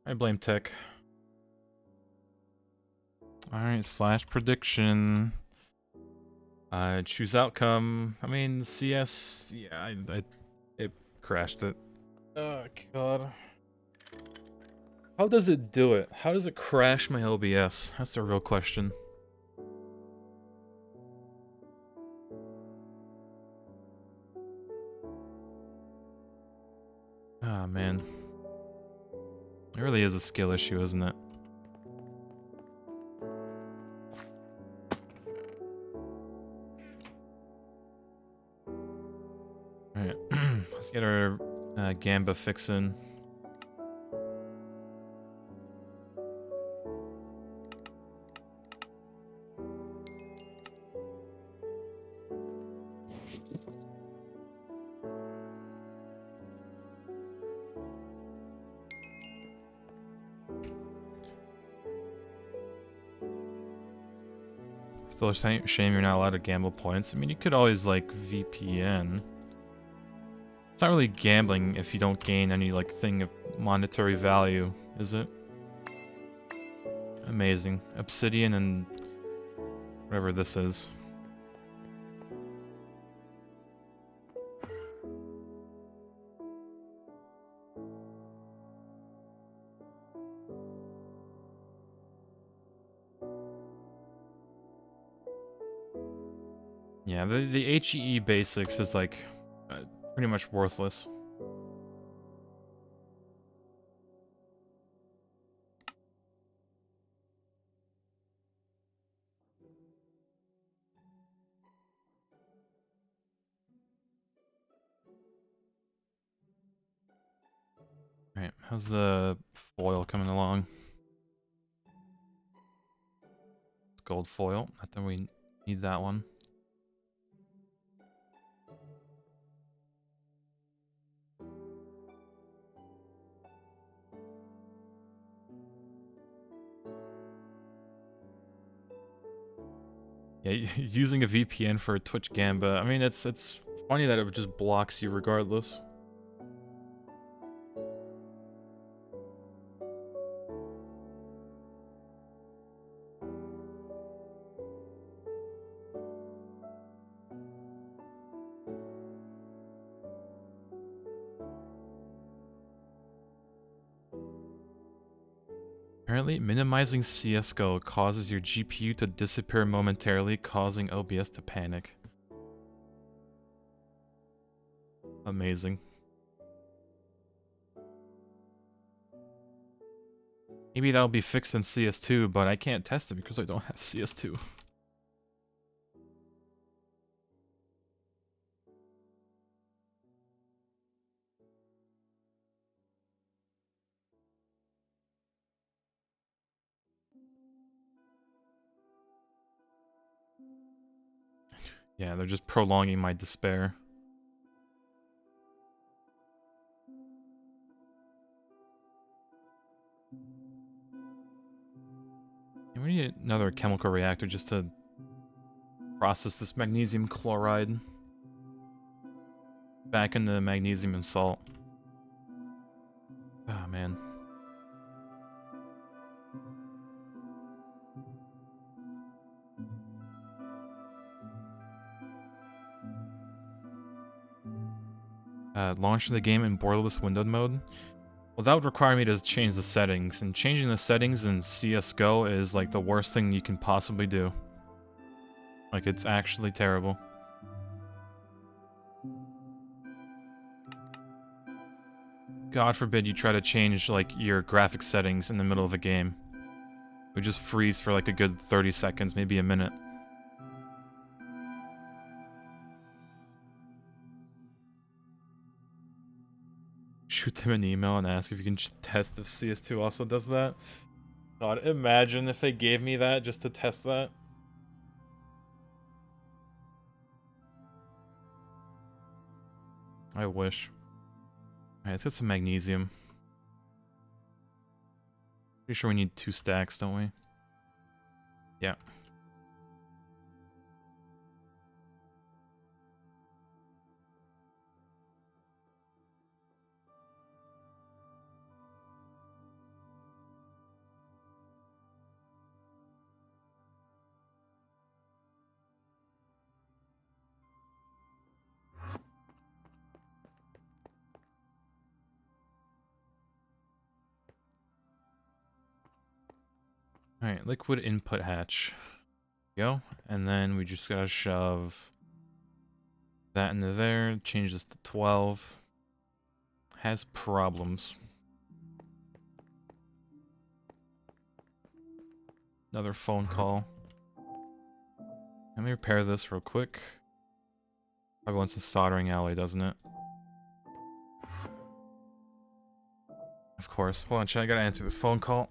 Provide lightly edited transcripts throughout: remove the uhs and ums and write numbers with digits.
I blame tech. Alright, slash prediction. Choose outcome. I mean, CS. Yeah, it crashed it. Oh, God. How does it do it? How does it crash my OBS? That's the real question. Ah, man. It really is a skill issue, isn't it? Alright, let's get our Gamba fixin'. Still a shame you're not allowed to gamble points. I mean, you could always, like, VPN. It's not really gambling if you don't gain any, like, thing of monetary value, is it? Amazing. Obsidian and whatever this is. Yeah, the HEE basics is, like, pretty much worthless. Alright, how's the foil coming along? Gold foil. I think we need that one. Yeah, using a VPN for a Twitch Gamba. I mean, it's funny that it just blocks you regardless. Apparently, minimizing CSGO causes your GPU to disappear momentarily, causing OBS to panic. Amazing. Maybe that'll be fixed in CS2, but I can't test it because I don't have CS2. Yeah, they're just prolonging my despair. And we need another chemical reactor just to process this magnesium chloride back into magnesium and salt. Oh, man. Launch the game in borderless windowed mode. Well, that would require me to change the settings, and changing the settings in CSGO is like the worst thing you can possibly do. Like, it's actually terrible. God forbid you try to change, like, your graphics settings in the middle of a game. It would just freeze for like a good 30 seconds, maybe a minute. Shoot them an email and ask if you can test if CS2 also does that. God, imagine if they gave me that just to test that. I wish. Alright, let's get some magnesium. Pretty sure we need 2 stacks, don't we? Yeah. Alright, liquid input hatch. Go. And then we just gotta shove that into there, change this to 12. Has problems. Another phone call. Let me repair this real quick. Probably wants a soldering alloy, doesn't it? Of course. Hold on, I gotta answer this phone call.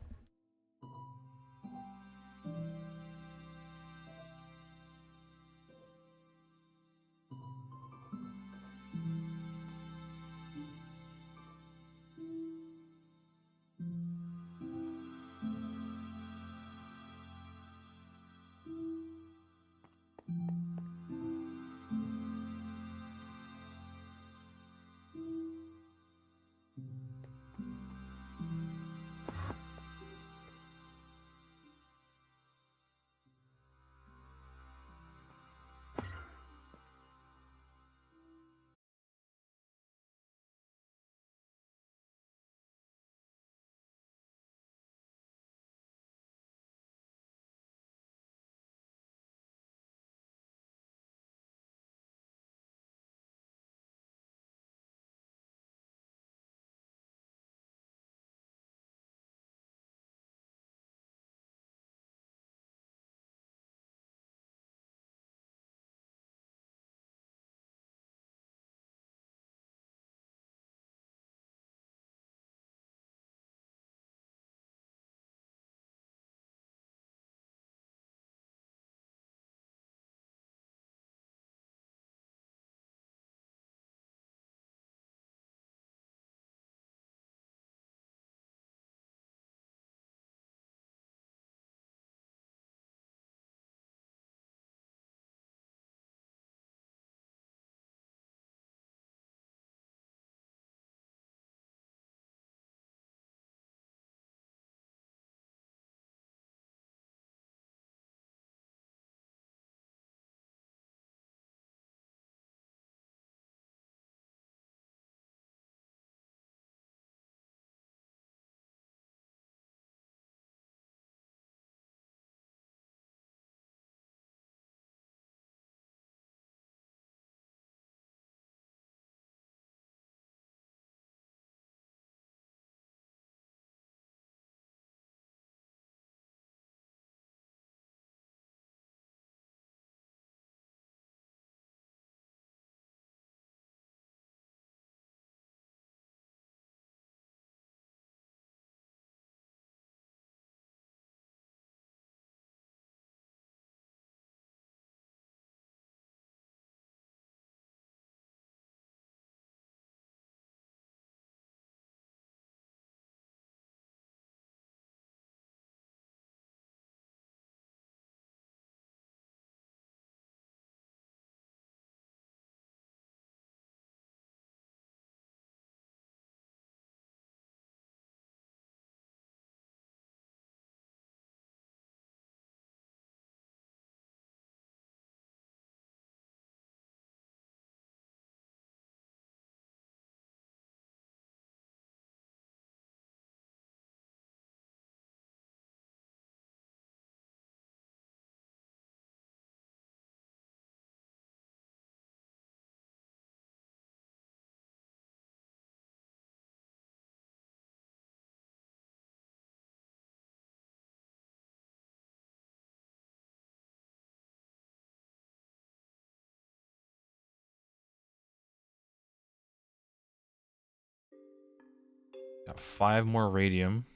Got 5 more radium.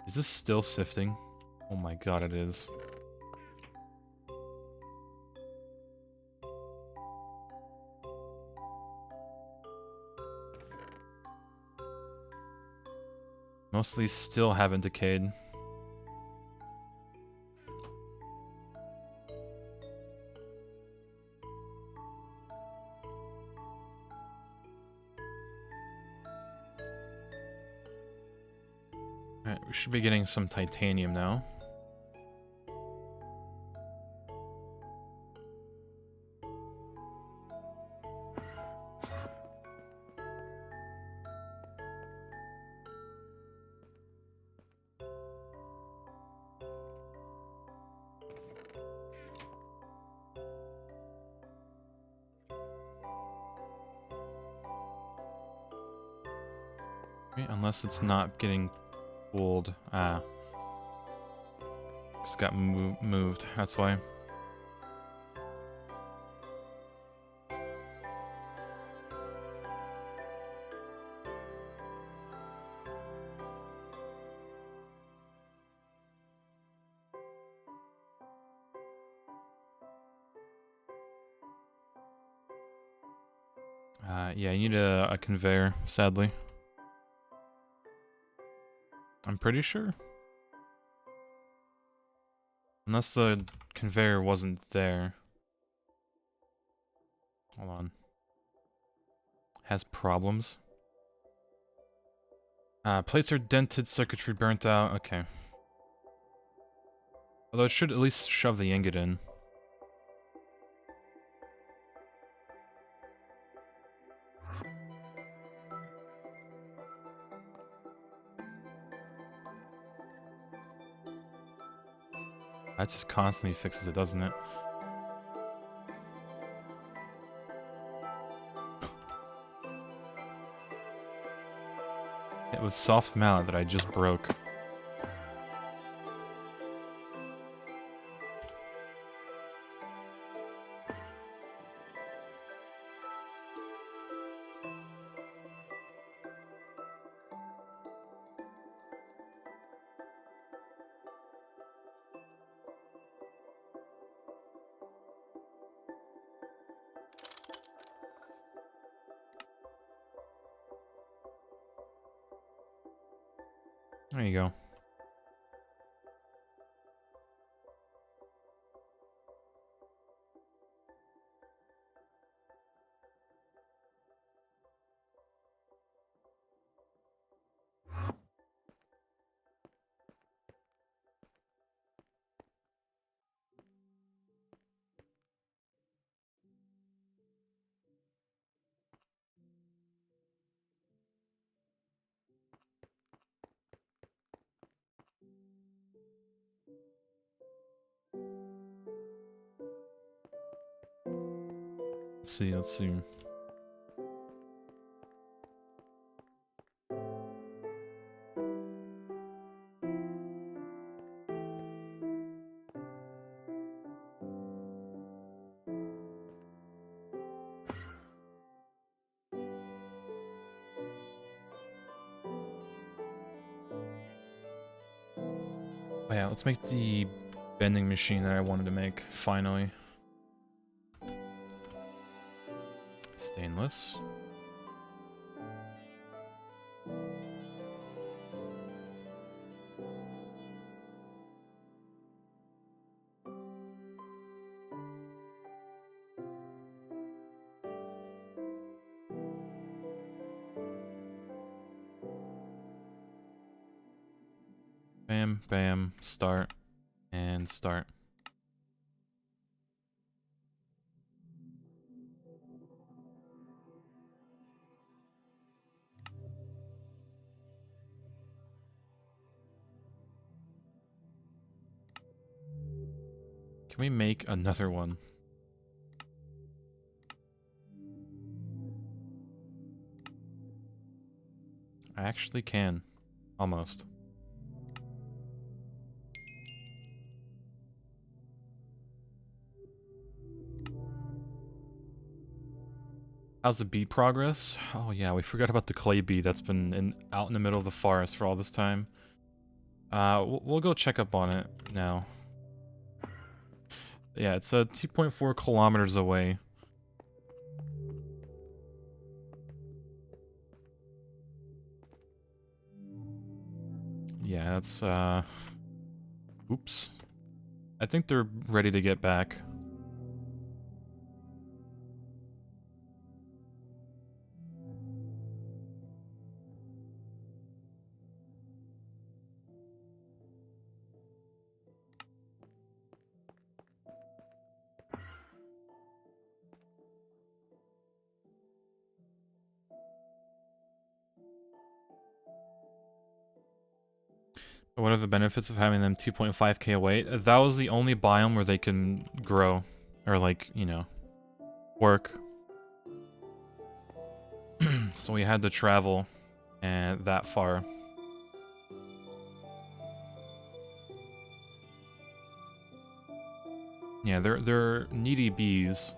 Is this still sifting? Oh my god, it is. Most of these still haven't decayed. Alright, we should be getting some titanium now. Unless it's not getting pulled. Ah. It's got moved, that's why. Yeah, you need a conveyor, sadly. I'm pretty sure. Unless the conveyor wasn't there. Hold on. Has problems. Plates are dented, circuitry burnt out. Okay. Although it should at least shove the ingot in. That just constantly fixes it, doesn't it? It was soft mallet that I just broke. There you go. Let's see. Oh yeah, let's make the bending machine that I wanted to make, finally. Stainless. Bam, bam, start, and start. Can we make another one? I actually can. Almost. How's the bee progress? Oh yeah, we forgot about the clay bee that's been out in the middle of the forest for all this time. We'll go check up on it now. Yeah, it's 2.4 kilometers away. Yeah, that's oops. I think they're ready to get back. What are the benefits of having them 2.5k away? That was the only biome where they can grow. Or like, you know, work. So we had to travel and that far. Yeah, they're needy bees,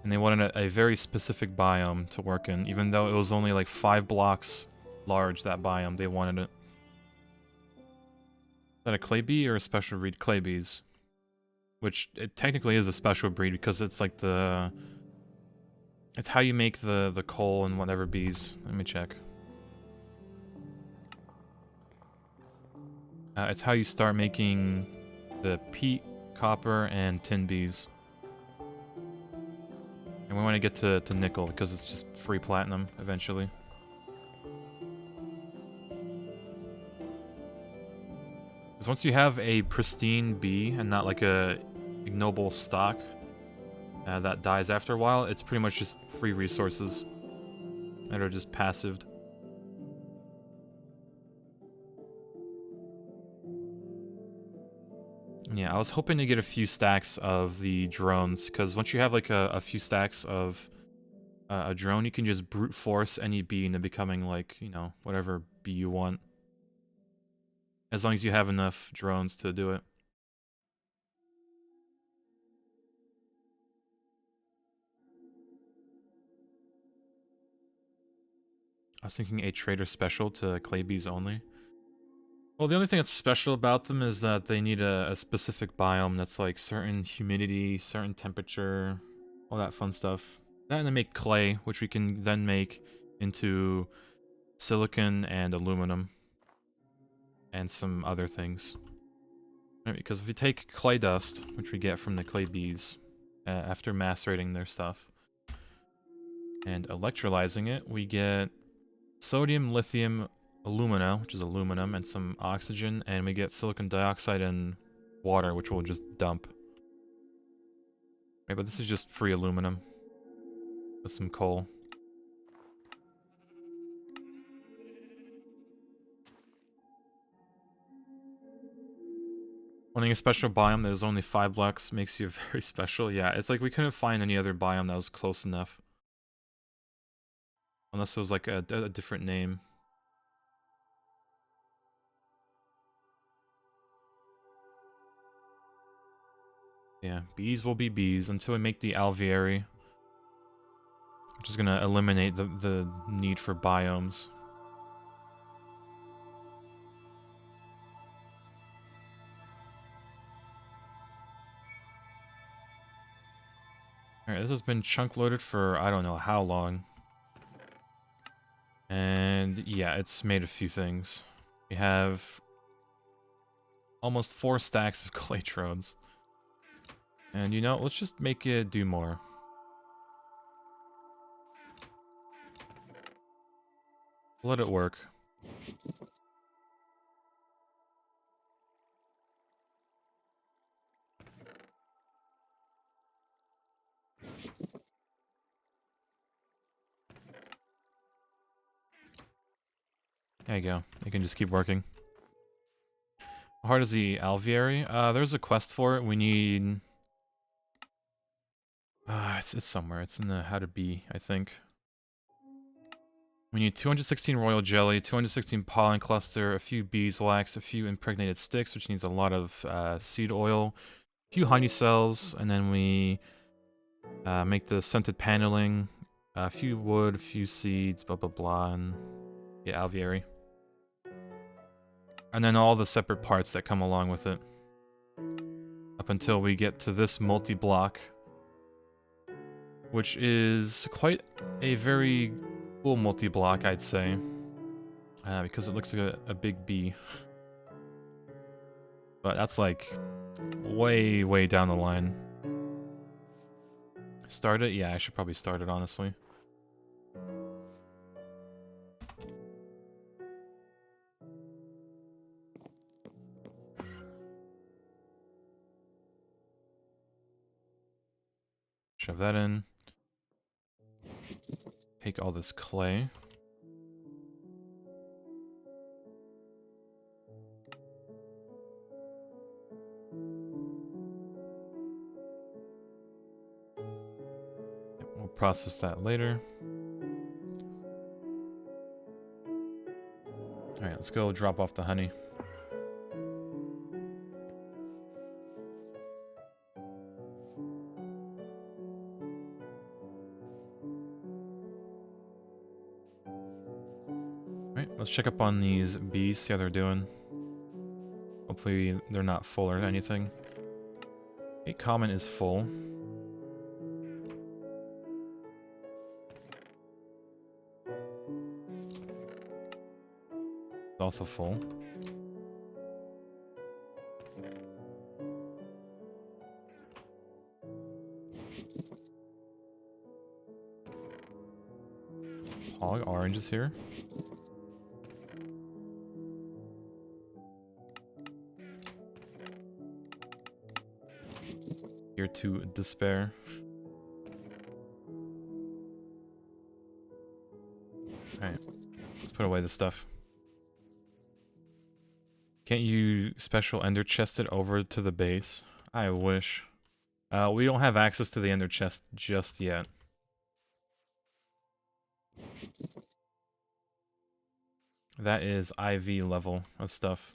and they wanted a very specific biome to work in, even though it was only like 5 blocks large, that biome, they wanted it. Is that a clay bee or a special breed clay bees? Which, it technically is a special breed because it's like the... It's how you make the coal and whatever bees. Let me check. It's how you start making the peat, copper, and tin bees. And we want to get to nickel because it's just free platinum eventually. Because once you have a pristine bee and not like a ignoble stock that dies after a while, it's pretty much just free resources that are just passived. Yeah, I was hoping to get a few stacks of the drones, because once you have like a few stacks of a drone, you can just brute force any bee into becoming like, you know, whatever bee you want. As long as you have enough drones to do it. I was thinking a trader special to clay bees only. Well, the only thing that's special about them is that they need a specific biome that's like certain humidity, certain temperature, all that fun stuff. And they make clay, which we can then make into silicon and aluminum. And some other things. Right, because if you take clay dust, which we get from the clay bees, after macerating their stuff, and electrolyzing it, we get sodium, lithium, alumina, which is aluminum, and some oxygen, and we get silicon dioxide and water, which we'll just dump. Right, but this is just free aluminum with some coal. Wanting a special biome that is only 5 blocks makes you very special. Yeah, it's like we couldn't find any other biome that was close enough. Unless it was like a different name. Yeah, bees will be bees until we make the alveary. Which is gonna eliminate the need for biomes. Alright, this has been chunk loaded for I don't know how long. And yeah, it's made a few things. We have almost 4 stacks of Claytrones. And you know, let's just make it do more. Let it work. There you go. You can just keep working. How hard is the alveary? There's a quest for it. We need... it's somewhere. It's in the how to be, I think. We need 216 royal jelly, 216 pollen cluster, a few beeswax, a few impregnated sticks, which needs a lot of seed oil, a few honey cells, and then we make the scented paneling, a few wood, a few seeds, blah blah blah, and yeah, alveary. And then all the separate parts that come along with it. Up until we get to this multi-block, which is quite a very cool multi-block, I'd say. Because it looks like a big bee. But that's like way, way down the line. Start it? Yeah, I should probably start it, honestly. Shove that in. Take all this clay. We'll process that later. Alright, let's go drop off the honey. Alright, let's check up on these bees, see how they're doing. Hopefully they're not full or anything. Okay, common is full. It's also full. Hog orange is here. Here to despair. Alright, let's put away the stuff. Can't you special ender chest it over to the base? I wish. We don't have access to the ender chest just yet. That is IV level of stuff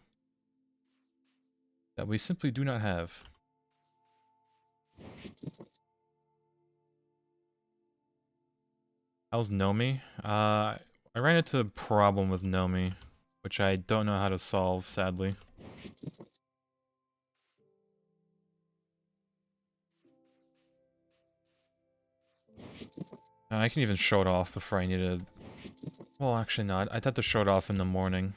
that we simply do not have. How's Nomi? I ran into a problem with Nomi, which I don't know how to solve, sadly. I can even show it off before I need it. Well, actually not. I'd have to show it off in the morning.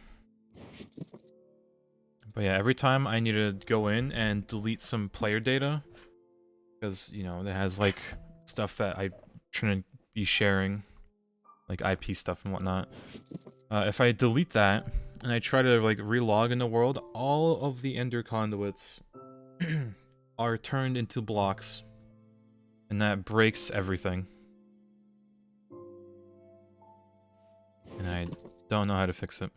But yeah, every time I need to go in and delete some player data, because, you know, it has, like, stuff that I shouldn't be sharing, like IP stuff and whatnot. If I delete that, and I try to, like, relog in the world, all of the ender conduits are turned into blocks. And that breaks everything. And I don't know how to fix it.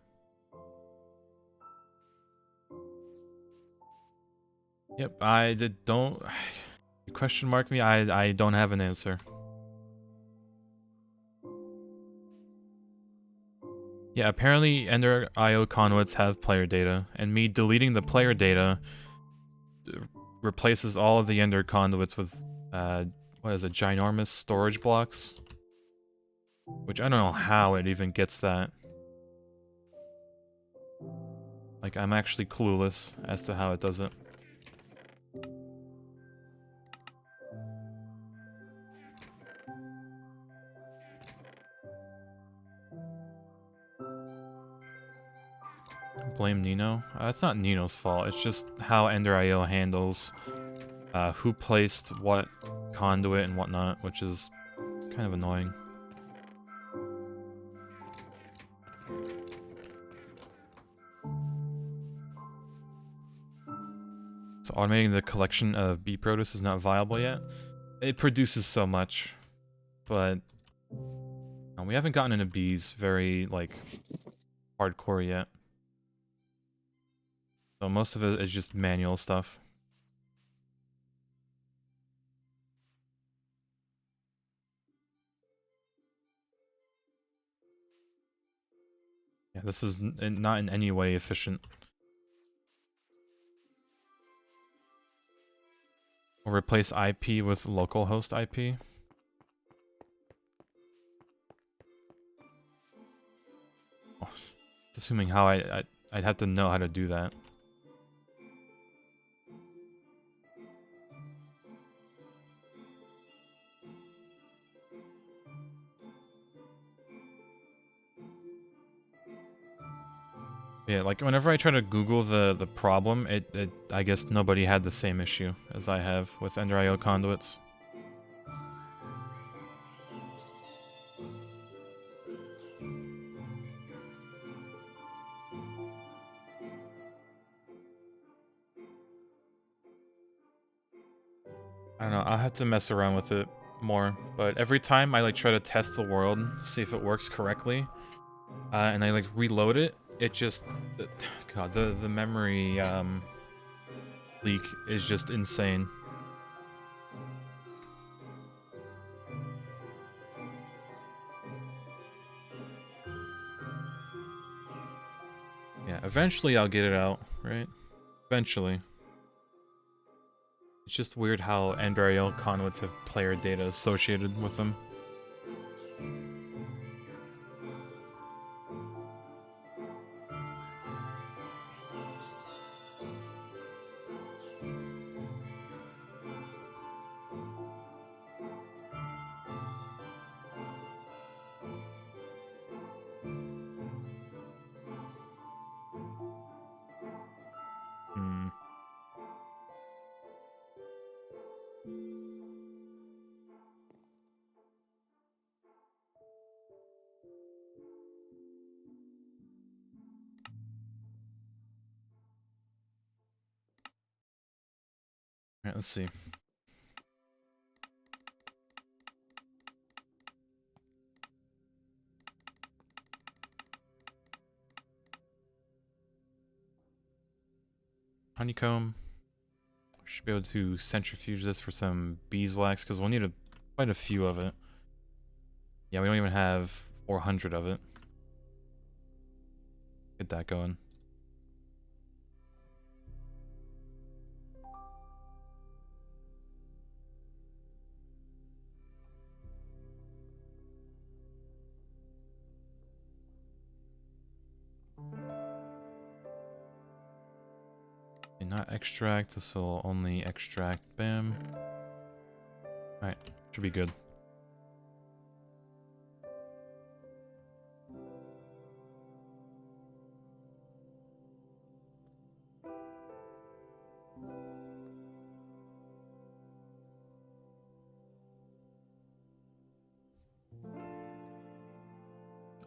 Yep, don't... Question mark me, I don't have an answer. Yeah, apparently Ender IO conduits have player data, and me deleting the player data replaces all of the Ender conduits with, what is it, ginormous storage blocks? Which I don't know how it even gets that. Like, I'm actually clueless as to how it does it. Blame Nino? It's not Nino's fault, it's just how Ender IO handles who placed what conduit and whatnot, which is kind of annoying. So automating the collection of bee produce is not viable yet. It produces so much, but we haven't gotten into bees very, like, hardcore yet. So most of it is just manual stuff. Yeah, this is not in any way efficient. We'll replace IP with localhost IP. Oh, assuming how I'd have to know how to do that. Yeah, like whenever I try to Google the problem, I guess nobody had the same issue as I have with Ender IO conduits. I don't know, I'll have to mess around with it more, but every time I like try to test the world, see if it works correctly, and I like reload it, it just, God, the memory leak is just insane. Yeah, eventually I'll get it out, right? Eventually. It's just weird how NBRL conduits have player data associated with them. Hmm. Alright, let's see. Honeycomb. Should be able to centrifuge this for some beeswax, because we'll need quite a few of it. Yeah, we don't even have 400 of it. Get that going. Okay, not extract, this will only extract, bam. Alright, should be good.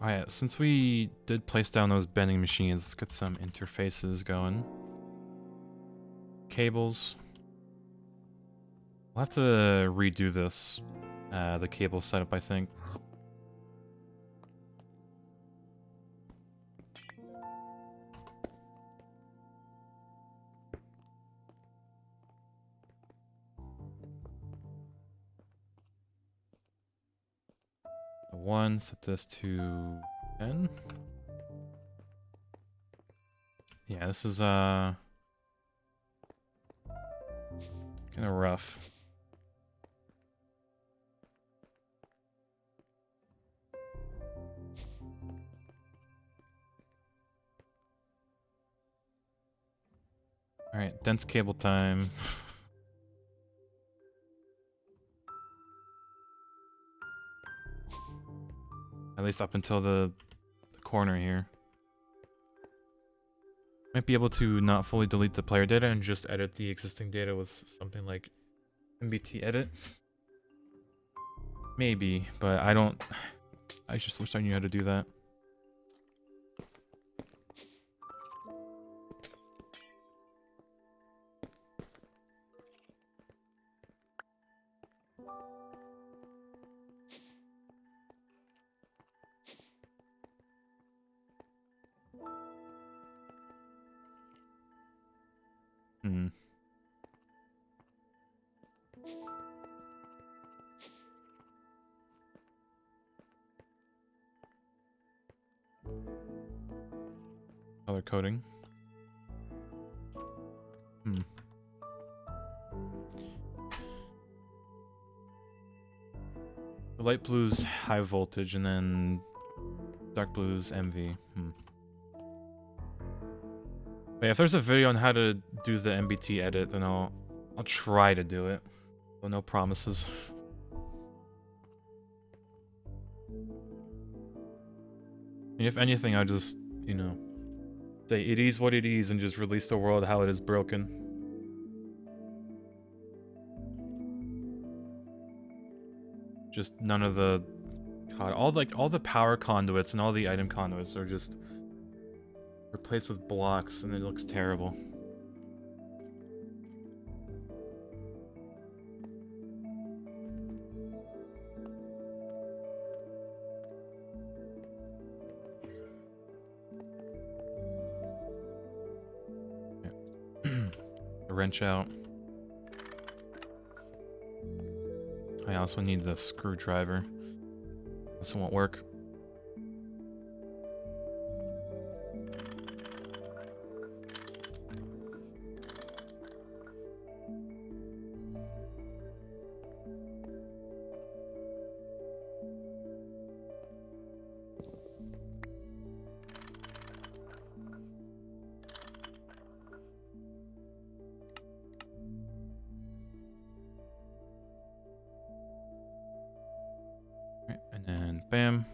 Alright, since we did place down those bending machines, let's get some interfaces going. Cables. We'll have to redo this, the cable setup, I think. One, set this to 10. Yeah, this is kind of rough. Alright, dense cable time. At least up until the corner here. Might be able to not fully delete the player data and just edit the existing data with something like MBT edit. Maybe, but I just wish I knew how to do that. Hmm. Color coding. Hmm. The light blue's high voltage, and then dark blue's MV. Hmm. But yeah, if there's a video on how to do the MBT edit, then I'll try to do it. But no promises. And if anything, I'll just, you know, say it is what it is and just release the world how it is broken. Just none of the... God, all the power conduits and all the item conduits are just replaced with blocks, and it looks terrible. The wrench out. I also need the screwdriver. This won't work. Bam.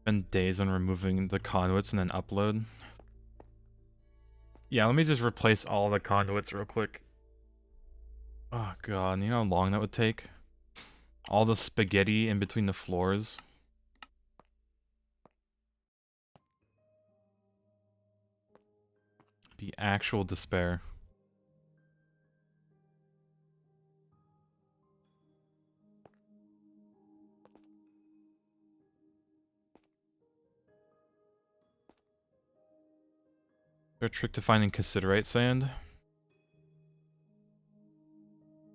Spend days on removing the conduits and then upload. Yeah, let me just replace all the conduits real quick. Oh god, you know how long that would take? All the spaghetti in between the floors. Be actual despair. Is there a trick to finding cassiterite sand?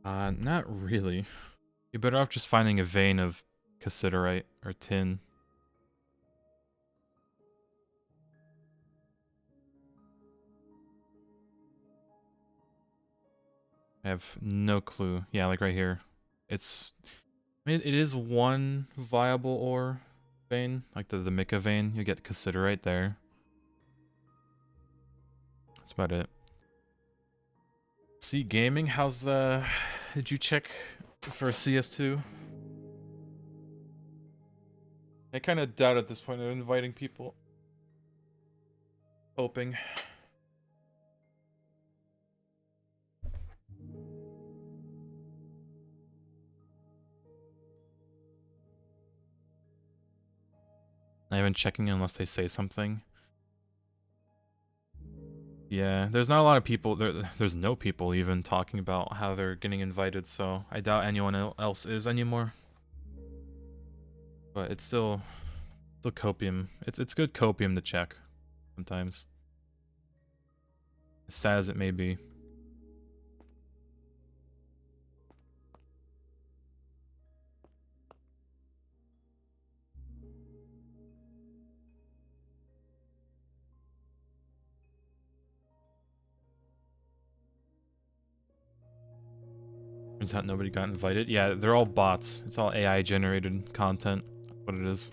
Not really. You're better off just finding a vein of cassiterite or tin. I have no clue. Yeah, like right here. It's... I mean, it is one viable ore vein, like the mica vein. You get cassiterite there. That's about it. See, gaming, how's did you check for CS2? I kind of doubt at this point of inviting people. Hoping. Not even checking unless they say something. Yeah, there's not a lot of people, there's no people even talking about how they're getting invited, so I doubt anyone else is anymore. But it's still copium. It's good copium to check sometimes. As sad as it may be. Turns out nobody got invited. Yeah, they're all bots. It's all AI generated content. That's what it is.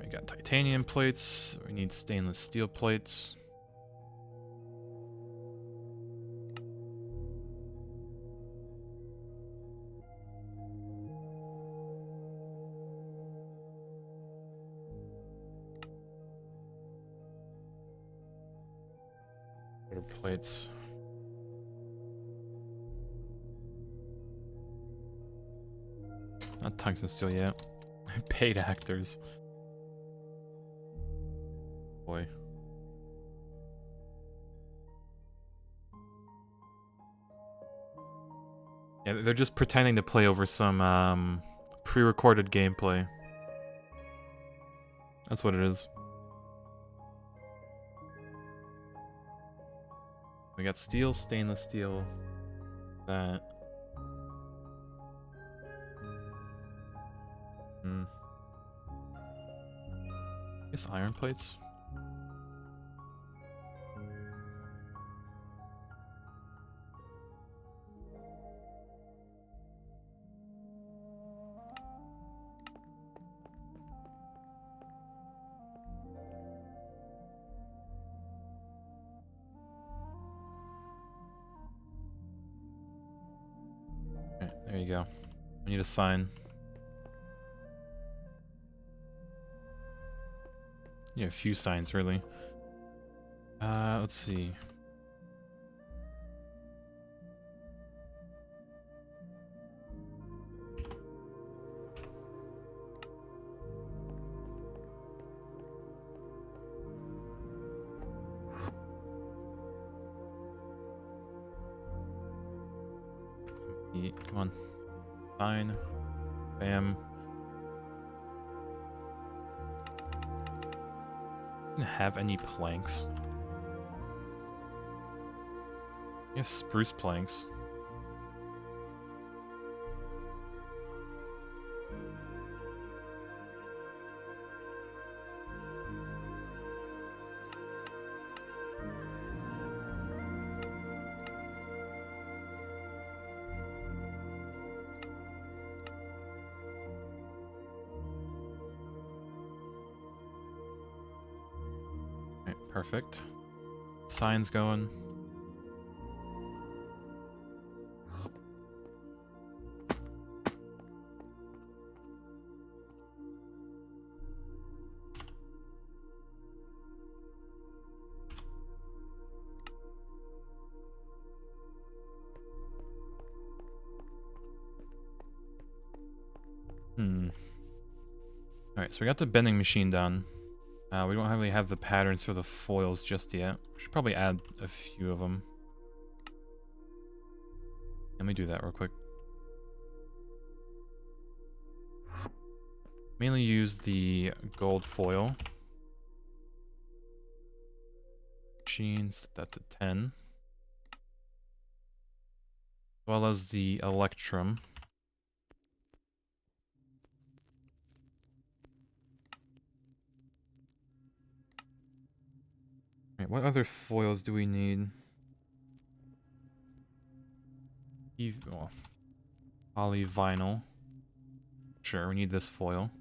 We got titanium plates. We need stainless steel plates. Plates. Not tungsten steel yet. Paid actors. Boy. Yeah, they're just pretending to play over some pre-recorded gameplay. That's what it is. We got steel, stainless steel, that. I guess iron plates. Okay, there you go. I need a sign. Yeah, a few signs, really. Let's see. Come on. Sign. Bam. Didn't have any planks. You have spruce planks. Right, perfect. Signs going. Alright, so we got the bending machine done. We don't really have the patterns for the foils just yet. We should probably add a few of them. Let me do that real quick. Mainly use the gold foil. Machine, set that to 10. As well as the electrum. Right, what other foils do we need? Oh, polyvinyl. Sure, we need this foil.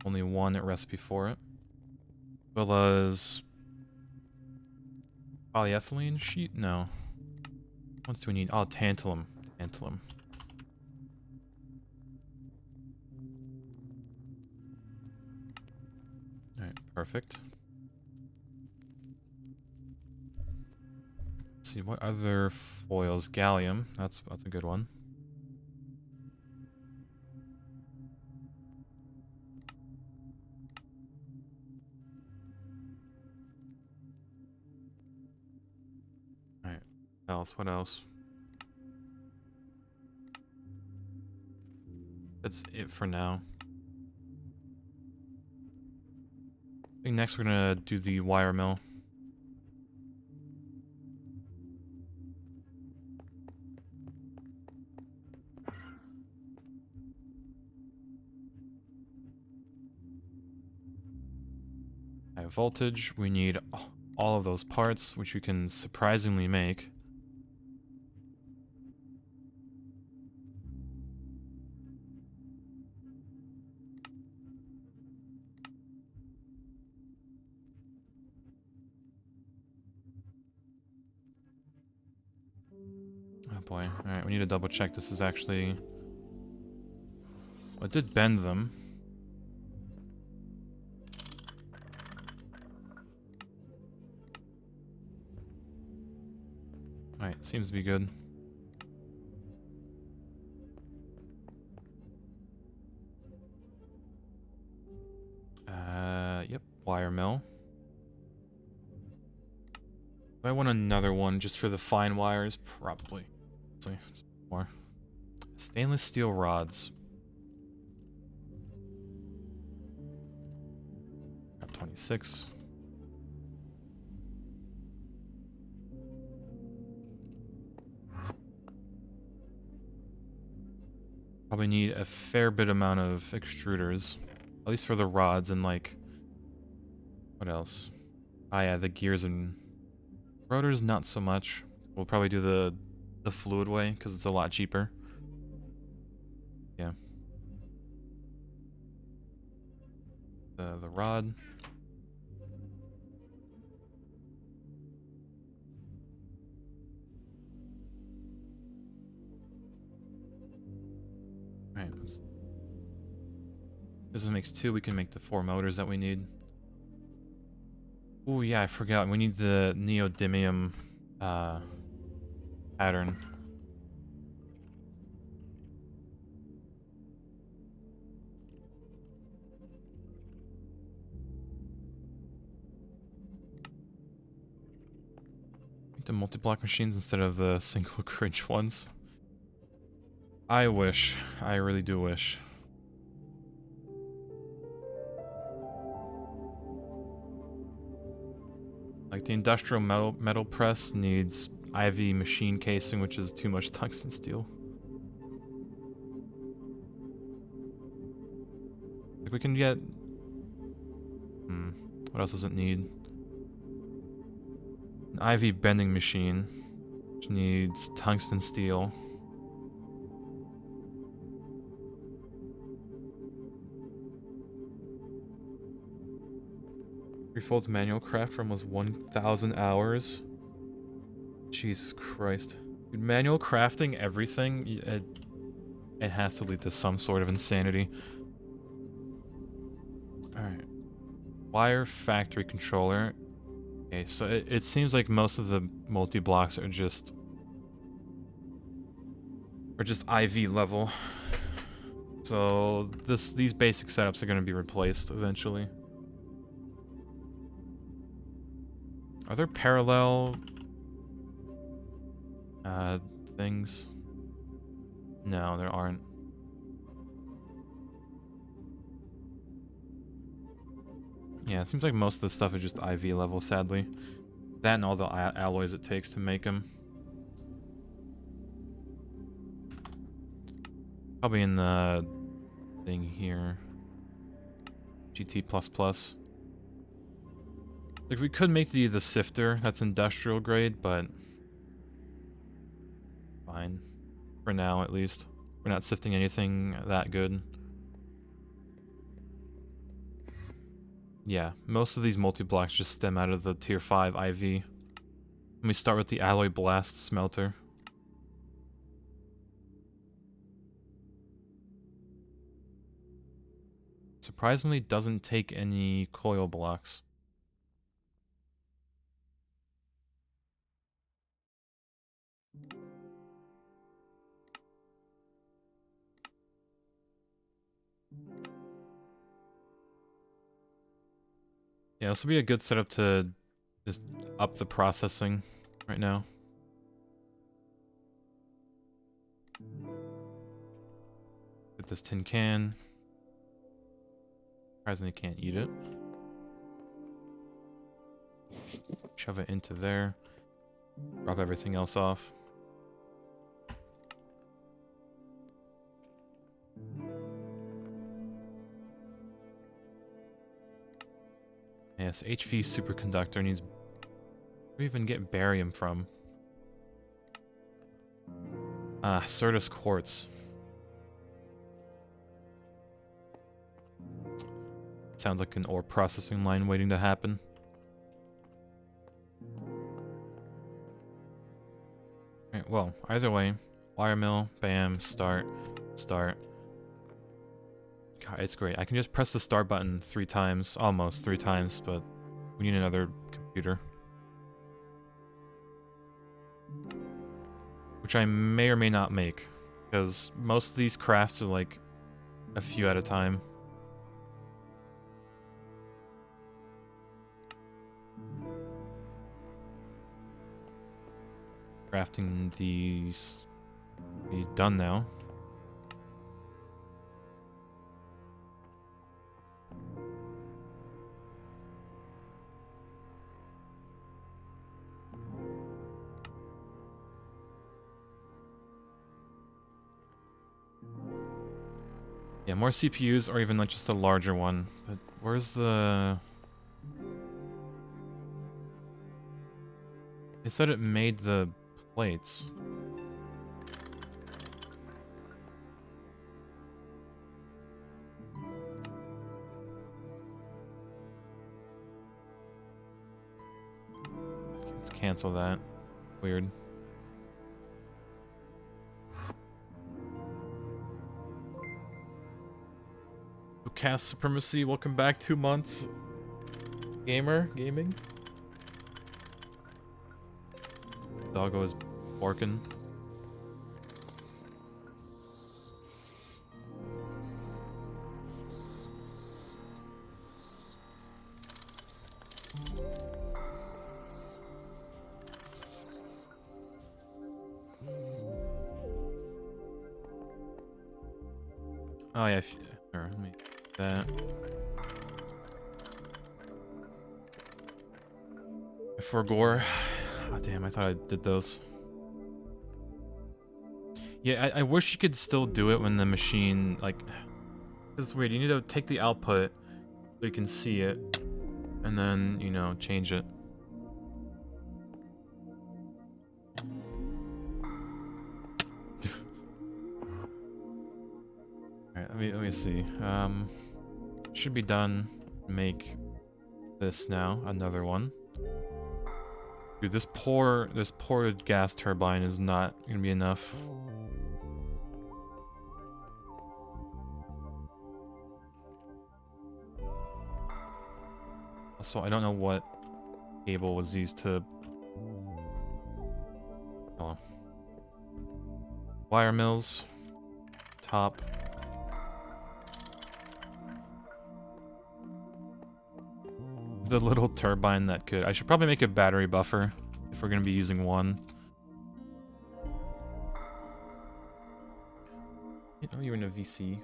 Only one recipe for it. As well as polyethylene sheet? No. What else do we need? Oh, tantalum. Tantalum. Alright, perfect. Let's see, what other foils? Gallium. That's a good one. Alright. What else? That's it for now. I think next we're gonna do the wire mill. High voltage, we need all of those parts, which we can surprisingly make. Oh boy. Alright, we need to double check this is actually... Well, it did bend them. Alright, seems to be good. Yep, wire mill. Do I want another one just for the fine wires? Probably. More. Stainless steel rods. 26. Probably need a fair bit amount of extruders. At least for the rods and like... What else? Ah yeah, the gears and... Rotors, not so much. We'll probably do the fluid way, because it's a lot cheaper. Yeah. The rod. Alright, this makes 2, we can make the 4 motors that we need. Oh yeah, I forgot. We need the neodymium pattern. Make the multi-block machines instead of the single cringe ones. I wish. I really do wish. Like the industrial metal press needs IV machine casing, which is too much tungsten steel. Like we can get... What else does it need? An IV bending machine, which needs tungsten steel. Threefold's manual craft for almost 1,000 hours. Jesus Christ. Dude, manual crafting everything, it has to lead to some sort of insanity. Alright. Wire factory controller. Okay, so it seems like most of the multi-blocks are just IV level. So these basic setups are going to be replaced eventually. Are there parallel things? No, there aren't. Yeah, it seems like most of the stuff is just IV level, sadly. That and all the alloys it takes to make them. Probably in the thing here. GT++. Like, we could make the sifter, that's industrial grade, but... fine. For now, at least. We're not sifting anything that good. Yeah, most of these multi-blocks just stem out of the tier 5 IV. Let me start with the Alloy Blast smelter. Surprisingly, doesn't take any coil blocks. Yeah, this will be a good setup to just up the processing right now. Get this tin can. Surprisingly can't eat it. Shove it into there. Drop everything else off. Yes, HV superconductor needs... where do we even get barium from? Ah, Certus quartz. Sounds like an ore processing line waiting to happen. Right, well, either way, wire mill, bam, start. God, it's great. I can just press the start button 3 times, almost 3 times, but we need another computer. Which I may or may not make, because most of these crafts are like a few at a time. Crafting these be done now. Yeah, more CPUs or even like just a larger one. But where's the... It said it made the plates. Let's cancel that. Weird. Cast Supremacy, welcome back. 2 months. Gaming. Doggo is barking. Oh yeah, here, let me that. For gore. Oh damn, I thought I did those. Yeah, I wish you could still do it when the machine, like... It's weird, you need to take the output so you can see it, and then, you know, change it. Alright, let me see. Should be done. Make this now. Another one. Dude, this poor gas turbine is not gonna be enough. Also, I don't know what cable was used to... Oh. Wire mills. Top. The little turbine that could... I should probably make a battery buffer if we're gonna be using one. Oh, you're in a VC.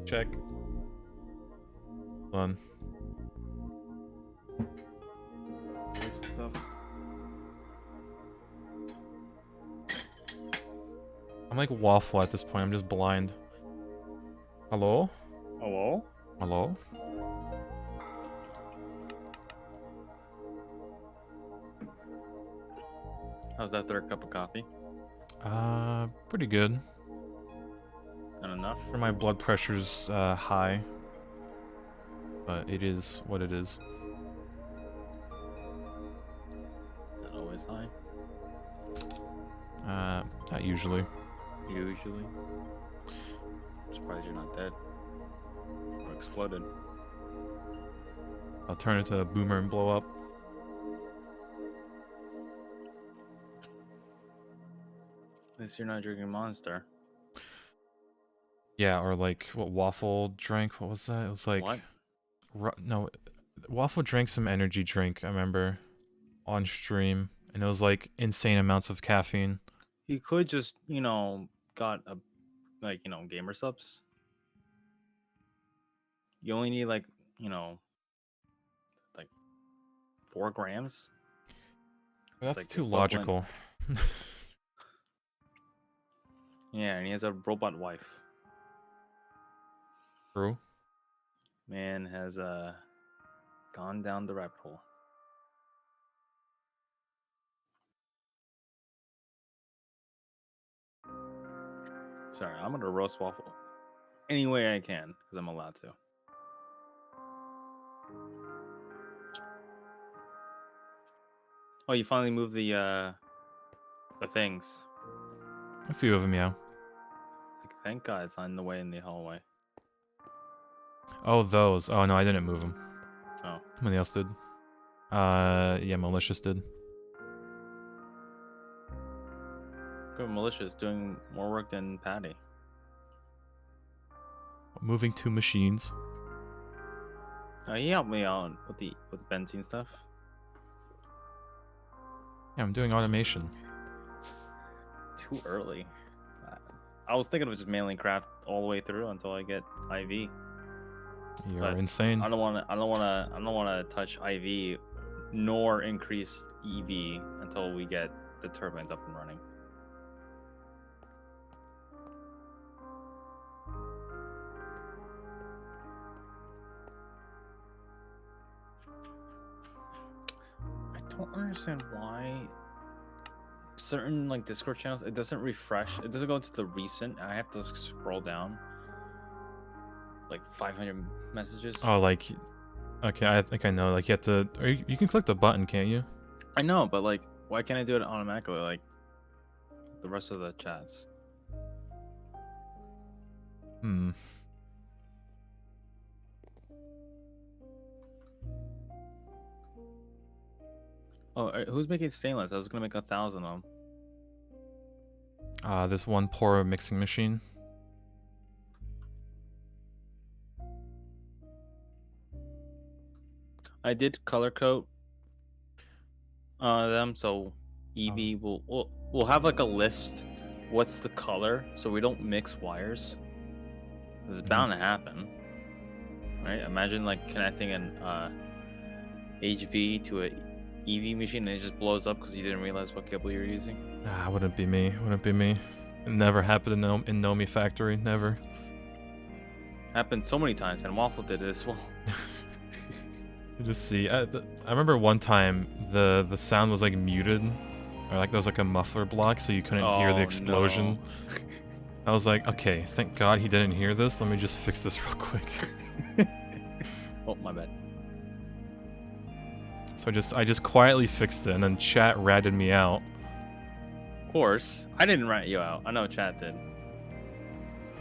Check. Hold on. Some stuff. I'm like Waffle at this point. I'm just blind. Hello? Hello? Hello? How's that third cup of coffee? Pretty good. Not enough? For my blood pressure's high. But it is what it is. Is that always high? Not usually. Usually. I'm surprised you're not dead. Or exploded. I'll turn it to a boomer and blow up. At least you're not drinking Monster. Yeah, or like what Waffle drank. What was that? It was like... What? No, Waffle drank some energy drink, I remember. On stream. And it was like insane amounts of caffeine. He could just, you know, got a, like, you know, gamer subs. You only need like, you know, like 4 grams. That's like too equivalent. logical. Yeah, and he has a robot wife. True. Man has gone down the rabbit hole. Sorry, I'm gonna roast Waffle any way I can because I'm allowed to. Oh, you finally moved the things. A few of them, yeah. Like, thank God it's on the way in the hallway. Oh, those. Oh, no, I didn't move them. Oh. Somebody else did. Yeah, Malicious did. Good, Malicious doing more work than Patty. Moving 2 machines. He helped me out with the benzene stuff. Yeah, I'm doing automation. Too early. I was thinking of just mailing craft all the way through until I get IV. You're But insane. I don't want to touch IV nor increase EV until we get the turbines up and running. I don't understand why certain like Discord channels it doesn't refresh. It doesn't go to the recent. I have to scroll down like 500 messages. Oh, like... Okay, I think I know. Like, you have to... Or you can click the button, can't you? I know, but like, why can't I do it automatically like the rest of the chats? Hmm. Oh, who's making stainless? I was gonna make 1,000 of them. This one poor mixing machine. I did color code them, so EV we'll have like a list. What's the color, so we don't mix wires. This is bound to happen, right? Imagine like connecting an HV to a EV machine and it just blows up because you didn't realize what cable you're using. Wouldn't be me. Wouldn't be me. It never happened in Nomi Factory. Never. Happened so many times, and Waffle did it as well. You just see. I remember one time the sound was like muted, or like there was like a muffler block, so you couldn't hear the explosion. No. I was like, okay, thank God he didn't hear this. Let me just fix this real quick. Oh, my bad. So I just quietly fixed it, and then chat ratted me out. Of course, I didn't rat you out. I know chat did.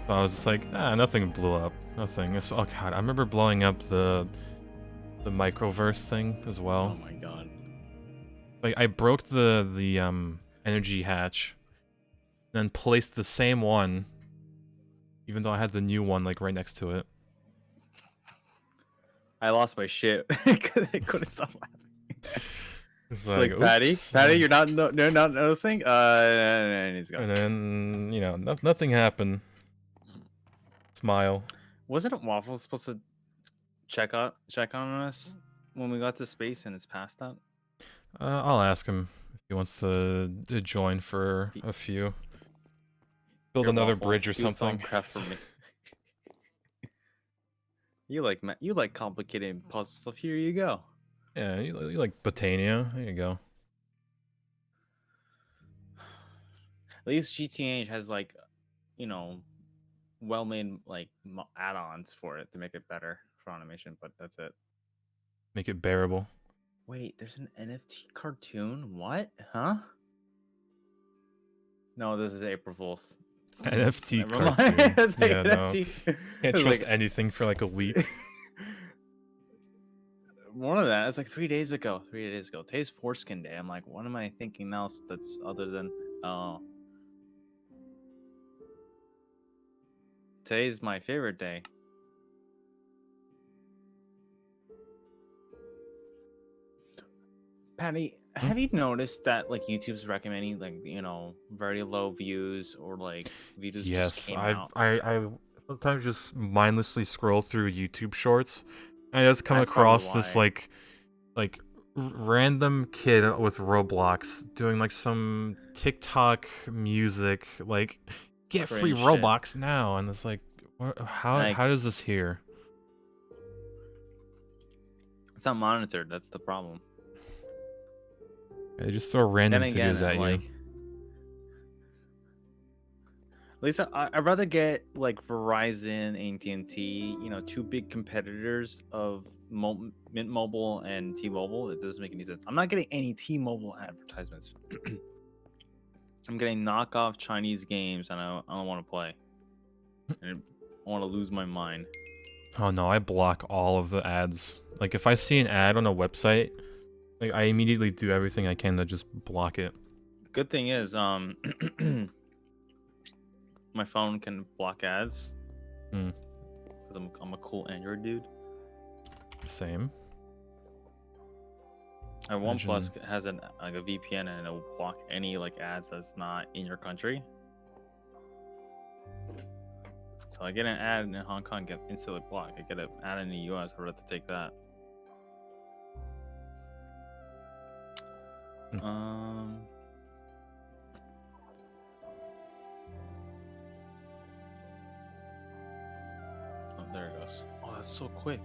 So I was just like, nothing blew up. Nothing. Oh god, I remember blowing up the microverse thing as well. Oh my god. Like I broke the energy hatch, then placed the same one, even though I had the new one like right next to it. I lost my shit because I couldn't stop laughing. It's Like Patty, oops. Patty, you're not noticing. And he's gone. And then nothing happened. Smile. Wasn't Waffle supposed to check on us when we got to space and it's past that? I'll ask him if he wants to join for a few. Build another Waffle, bridge or he was throwing something. crap for me. You like complicated puzzle stuff. Here you go. Yeah, you like Botania. There you go. At least GTH has like, well-made like add-ons for it to make it better for animation, but that's it. Make it bearable. Wait, there's an NFT cartoon? What? Huh? No, this is April Fool's. NFT Never mind. cartoon. It's like Yeah, no. NFT. Can't It's trust like- anything for like a week. One of that. It's like 3 days ago. 3 days ago. Today's foreskin day. I'm like, what am I thinking else that's other than today's my favorite day. Patty, have you noticed that like YouTube's recommending like very low views or like videos just Yes, came I out? I sometimes just mindlessly scroll through YouTube Shorts, and I just come That's probably across this why. like random kid with Roblox doing like some TikTok music, like get free Cringe shit. Roblox now, and it's like, how Like- does this here? It's not monitored. That's the problem. They just throw random Then again, videos at like, you. at least I'd rather get like Verizon and AT&T, two big competitors of Mint Mobile and T-Mobile. It doesn't make any sense. I'm not getting any T-Mobile advertisements. I'm getting knockoff Chinese games, and I don't want to play. And I want to lose my mind. Oh no, I block all of the ads. Like if I see an ad on a website, like I immediately do everything I can to just block it. Good thing is, my phone can block ads. Hmm. Because I'm a cool Android dude. Same. And OnePlus has a VPN, and it'll block any like ads that's not in your country. So I get an ad in Hong Kong, get instantly blocked. I get an ad in the US, I'd rather take that. Oh, there it goes. Oh, that's so quick.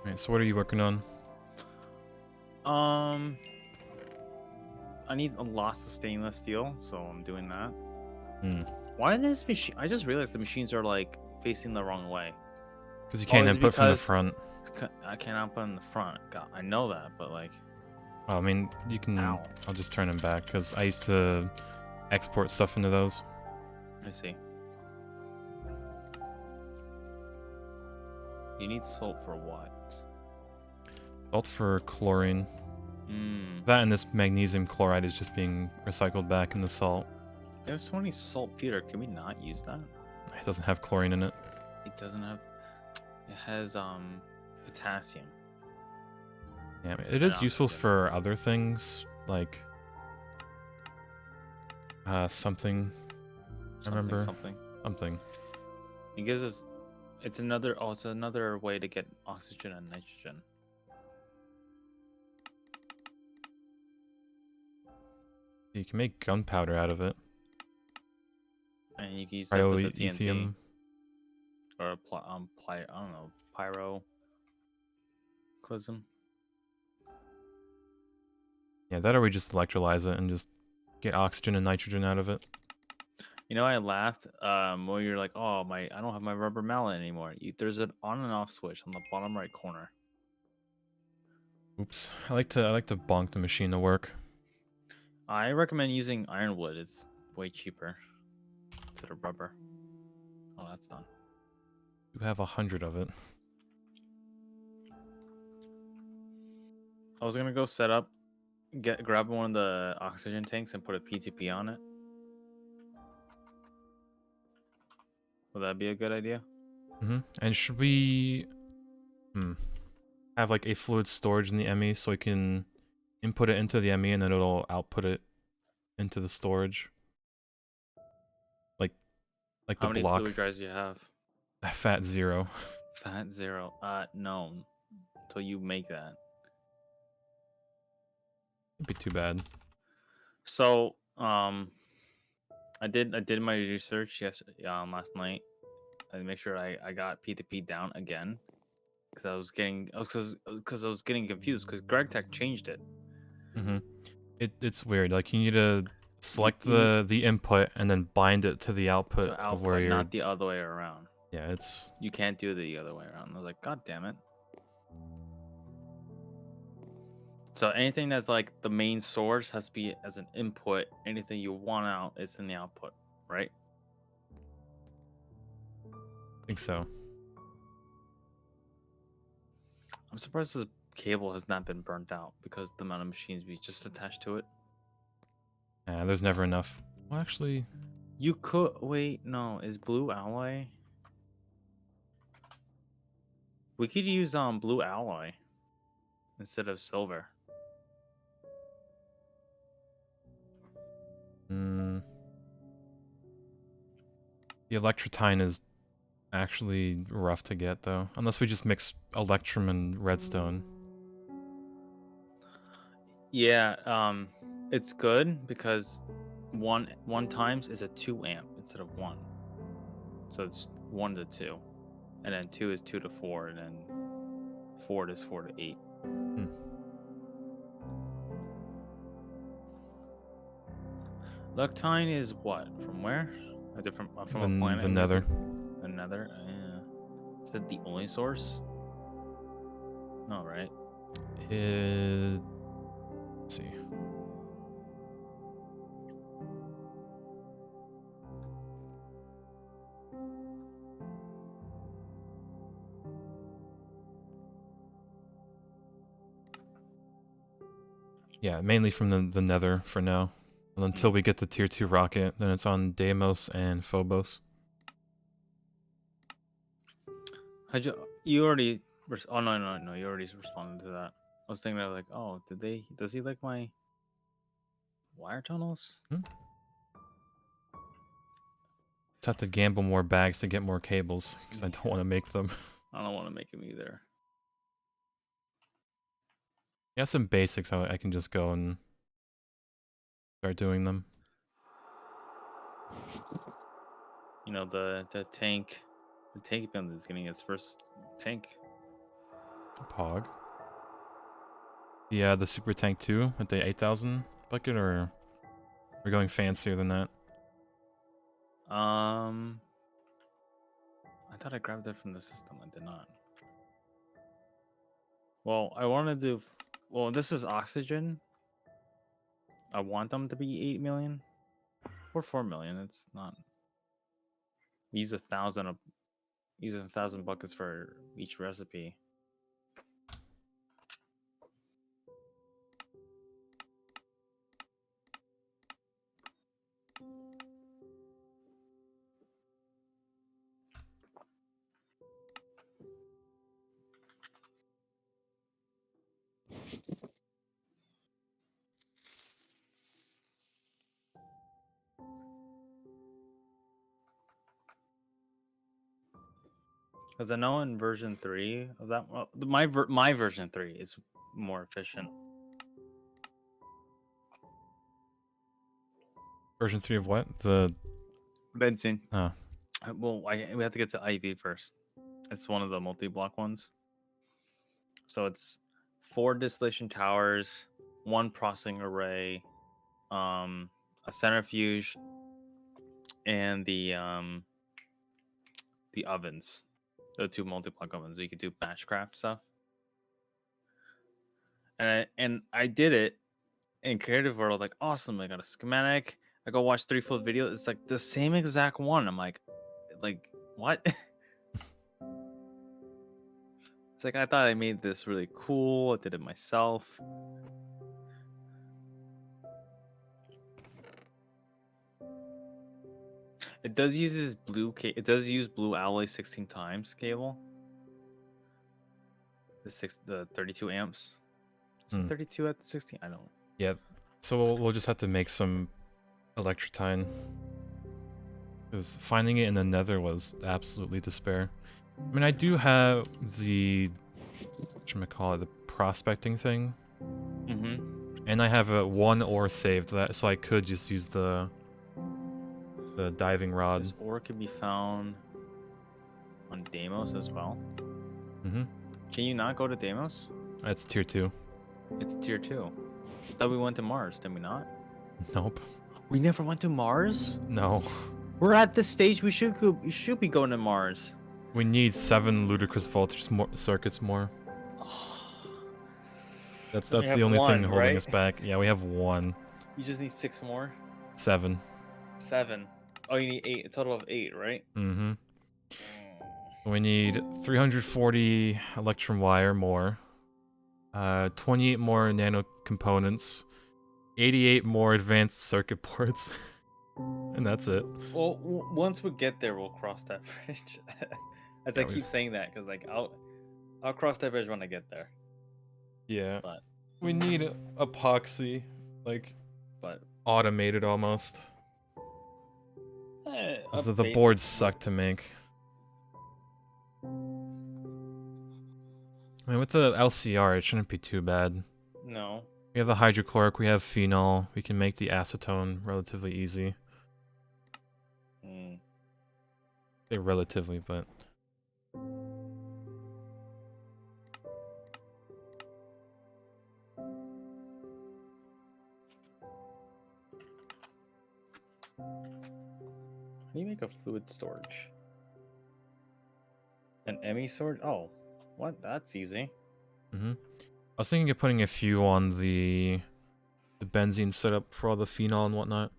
Alright, so what are you working on? I need a lots of stainless steel, so I'm doing that. Hmm. Why this machine? I just realized the machines are like facing the wrong way. Because you can't is it input from the because- front. I cannot put in the front. God, I know that, but like, Oh, I mean, you can. Ow. I'll just turn them back because I used to export stuff into those. let me see. You need salt for what? Salt for chlorine. That and this magnesium chloride is just being recycled back in the salt. There's so many saltpeter. Can we not use that? It doesn't have chlorine in it. It doesn't have. It has potassium. Yeah, it is Yeah, useful yeah. for other things like something. remember. Something. It gives us. It's another. Oh, it's another way to get oxygen and nitrogen. You can make gunpowder out of it. And you can use that for the TNT Lithium. or I don't know, pyro. cataclysm. Yeah, that or we just electrolyze it and just get oxygen and nitrogen out of it. You know, I laughed when you're like, "Oh, I don't have my rubber mallet anymore." There's an on and off switch on the bottom right corner. Oops. I like to bonk the machine to work. I recommend using ironwood. It's way cheaper instead of rubber. Oh, that's done. You have 100 of it. I was gonna go set up, grab one of the oxygen tanks and put a PTP on it. Would that be a good idea? And should we have like a fluid storage in the ME so we can input it into the ME and then it'll output it into the storage? Like How the many block. fluid drives do you have? Fat 0. Fat 0. No. Until you make that. It'd be too bad. So, I did my research last night and make sure I got P2P down again because I was getting confused because GregTech changed it. It's weird. Like you need to select You need the input and then bind it to the output, to of where output, you're. not the other way around. Yeah, it's. You can't do it the other way around. I was like, God damn it. So anything that's like the main source has to be as an input. Anything you want out is in the output, right? I think so. I'm surprised this cable has not been burnt out because the amount of machines we just attached to it. Yeah, there's never enough. Well, actually, You could wait. No, is blue alloy? We could use blue alloy instead of silver. the electrotine is actually rough to get though, unless we just mix electrum and redstone. Yeah, it's good because one times is a 2 amp instead of 1, so it's 1 to 2, and then 2 is 2 to 4, and then 4 is 4 to 8. Luctine is what? From where? A different from a planet? The nether. The nether? Yeah. Is that the only source? No, right? Let's see. Yeah, mainly from the nether for now. And until we get the tier 2 rocket, then it's on Deimos and Phobos. You already oh no, you already responded to that. I was thinking of like, oh, does he like my wire tunnels? Just have to gamble more bags to get more cables because I don't want to make them. I don't want to make him either. Yeah, some basics I can just go and start doing them. You know, the tank build is getting its first tank. Pog. Yeah, the super tank 2 with the 8,000 bucket, or we're going fancier than that? I thought I grabbed it from the system. I did not. Well, I want to do. Well, this is oxygen. I want them to be 8 million or 4 million. It's not. Use 1,000. Use 1,000 buckets for each recipe. Because I know in version 3 of that, well, my version 3 is more efficient. Version 3 of what? The Benzene. Oh. Well, we have to get to IV first. It's one of the multi-block ones. So it's 4 distillation towers, 1 processing array, a centrifuge, and the ovens, the 2 multi-plug ovens. So you could do batch craft stuff. And I did it in Creative World, like awesome. I got a schematic. I go watch 3 full videos. It's like the same exact one. I'm like what? It's like I thought I made this really cool. I did it myself. It does use this it does use blue alloy 16 times cable. The 32 amps. Is it 32 at the 16? I don't. Yeah. So we'll just have to make some electrotine. Because finding it in the nether was absolutely despair. I mean, I do have the whatchamacallit, the prospecting thing. Mm-hmm. And I have a 1 ore saved, so I could just use the diving rod. This ore can be found on Deimos as well. Mm-hmm. Can you not go to Deimos? That's tier 2. It's tier 2. I thought we went to Mars, did we not? Nope. We never went to Mars? No. We're at the stage we should be going to Mars. We need 7 ludicrous voltage circuits more. That's We the have only thing one, holding right? us back. Yeah, we have 1. You just need 6 more? 7. 7. Oh, you need 8. A total of 8, right? Mm-hmm. We need 340 electrum wire more. 28 more nano components. 88 more advanced circuit boards. And that's it. Well, once we get there, we'll cross that bridge. As Yeah, I keep saying that, because like I'll cross that bridge when I get there. Yeah. But we need epoxy, like but automated almost. So the basic- boards suck to make. I mean, with the LCR, it shouldn't be too bad. No. We have the hydrochloric, we have phenol. We can make the acetone relatively easy. Say relatively, but... How do you make a fluid storage? An ME storage? Oh, what? That's easy. I was thinking of putting a few on the benzene setup for all the phenol and whatnot.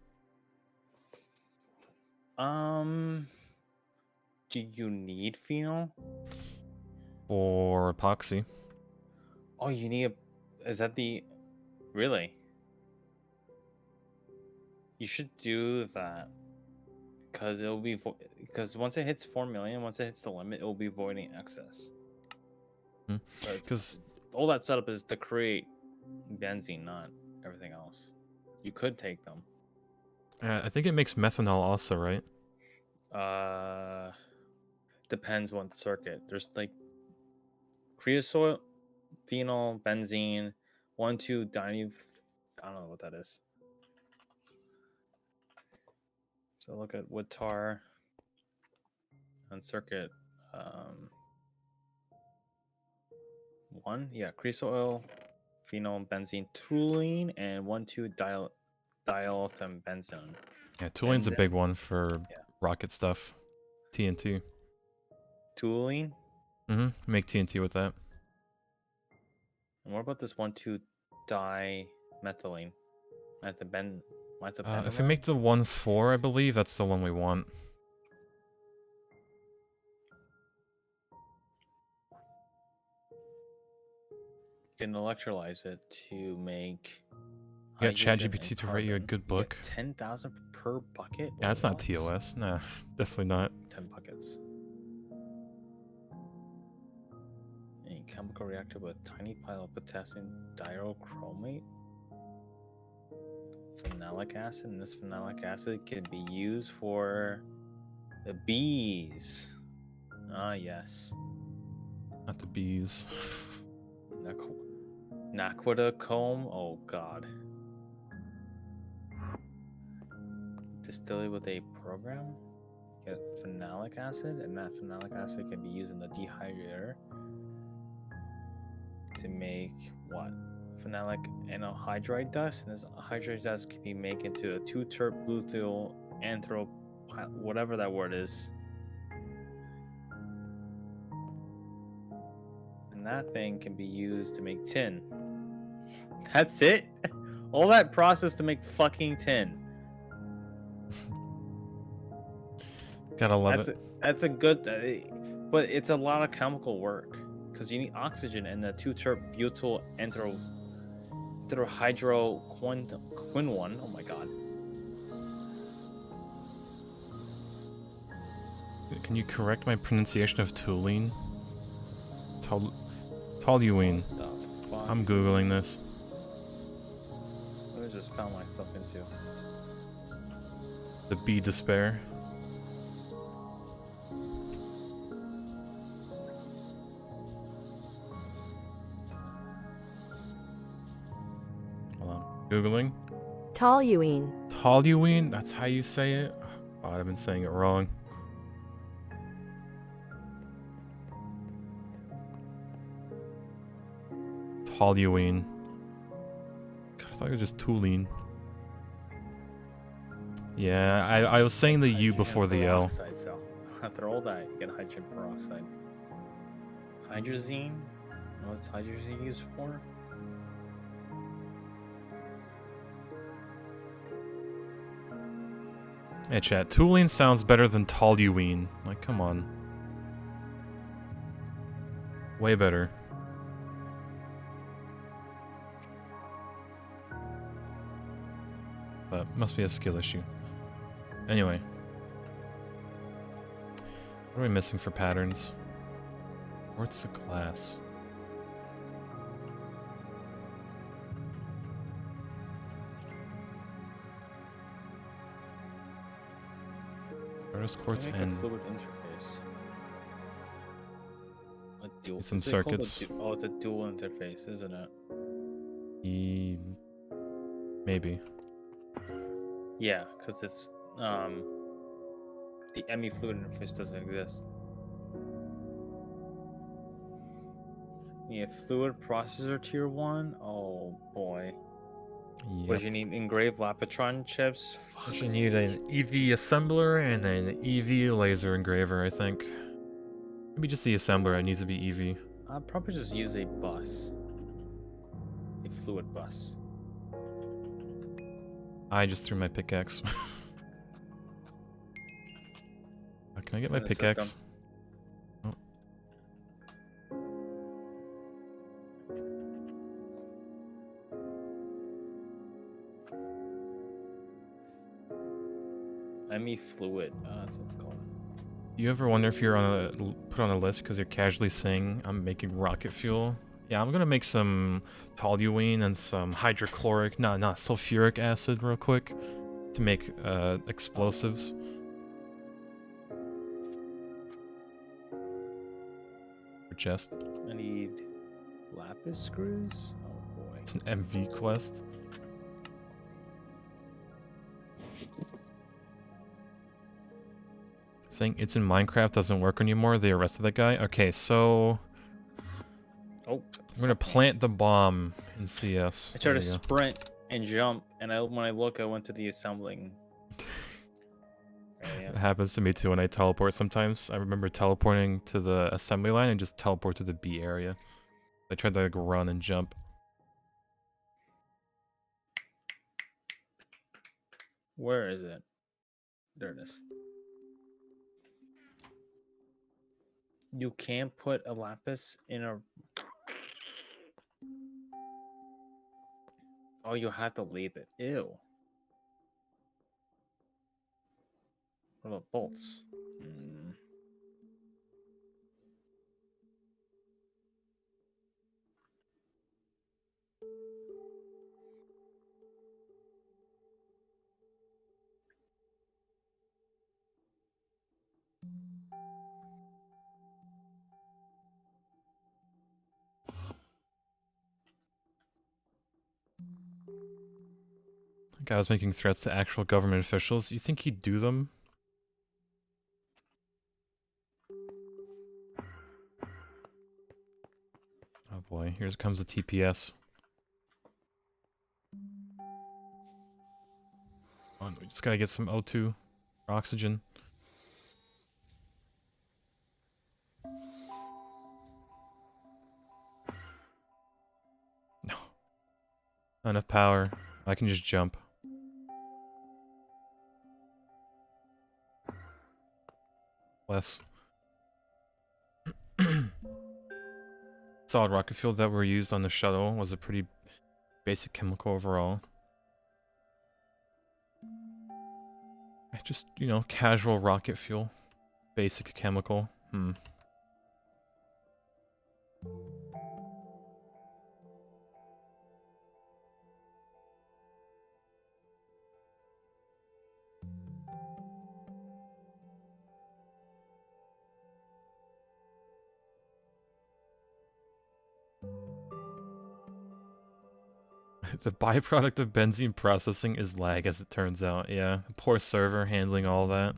Do you need phenol? Or epoxy. Oh, you need a... Is that the... Really? You should do that. Because it'll be... Because once it hits 4 million, once it hits the limit, it will be voiding excess. Because... all that setup is to create benzene, not everything else. You could take them. I think it makes methanol also, right? Depends what circuit. There's like creosote, phenol, benzene, 1,2-diene. I don't know what that is. So look at wood tar and circuit. 1, yeah, creosote oil, phenol, benzene, toluene, and 1,2-diethylbenzene. Yeah, toluene's a big one for rocket stuff. TNT. Toluene? Make TNT with that. And what about this 1,2-dimethylene? If we make the 1,4, I believe that's the one we want. You can electrolyze it to make... You got ChatGPT to write you a good book. 10,000 per bucket? Yeah, that's not TOS. Nah, definitely not. 10 buckets. A chemical reactor with a tiny pile of potassium diachromate, phenolic acid, and this phenolic acid can be used for the bees. Ah, yes. Not the bees. Naquita comb. Oh god. Distill it with a program. Get phenolic acid, and that phenolic acid can be used in the dehydrator. to make what? Phenolic anhydride dust, and this hydride dust can be made into a 2-terp-butyl anthro, whatever that word is. And that thing can be used to make tin. That's it? All that process to make fucking tin. Gotta love it. That's a good, but it's a lot of chemical work because you need oxygen and the 2-terp-butyl anthrohydroquinone. Oh my god. Can you correct my pronunciation of toluene? Toluene. The fuck? I'm googling this. What I just found myself into. The bee despair. Hold on. Googling. Toluene. Toluene? That's how you say it? Oh, I've been saying it wrong. Toluene. God, I thought it was just toluene. Yeah, I was saying the U before the L. So after all that, you get hydrogen peroxide. Hydrazine? What's hydrazine used for? Hey chat, toluene sounds better than toluene. Like, come on. Way better. But must be a skill issue. Anyway. What are we missing for patterns? Quartz of glass. Artist quartz Make and a fluid interface. A dual. some is it called a circuits. oh, it's a dual interface, isn't it? Maybe. Yeah, because it's the ME fluid interface doesn't exist. Yeah, fluid processor tier 1. Oh boy. Yep. What you need? Engraved Lapitron chips. You should need an EV assembler and an EV laser engraver, I think. Maybe just the assembler. It needs to be EV. I'll probably just use a bus. A fluid bus. I just threw my pickaxe. Can I get my In the pickaxe? system. Oh. ME fluid. That's what it's called. You ever wonder if you're on put on a list because you're casually saying I'm making rocket fuel? Yeah, I'm gonna make some toluene and some hydrochloric, not sulfuric acid, real quick, to make explosives. For chest. I need lapis screws. Oh boy. It's an MV quest. Saying it's in Minecraft doesn't work anymore. They arrested that guy. Okay, so Oh. I'm gonna plant the bomb in CS. I tried There to you go. sprint and jump, and when I look, I went to the assembling. It area. happens to me too when I teleport sometimes. I remember teleporting to the assembly line and just teleport to the B area. I tried to like run and jump. Where is it? There it is. You can't put a lapis in a. Oh, you have to leave it. Ew. What about bolts? That guy was making threats to actual government officials. You think he'd do them? Oh boy, here comes the TPS. Oh, we just gotta get some O2 or oxygen. No. Not enough power. I can just jump. Less. Solid rocket fuel that were used on the shuttle was a pretty basic chemical overall. Just, you know, casual rocket fuel. Basic chemical. The byproduct of benzene processing is lag, as it turns out. Yeah, poor server handling all that.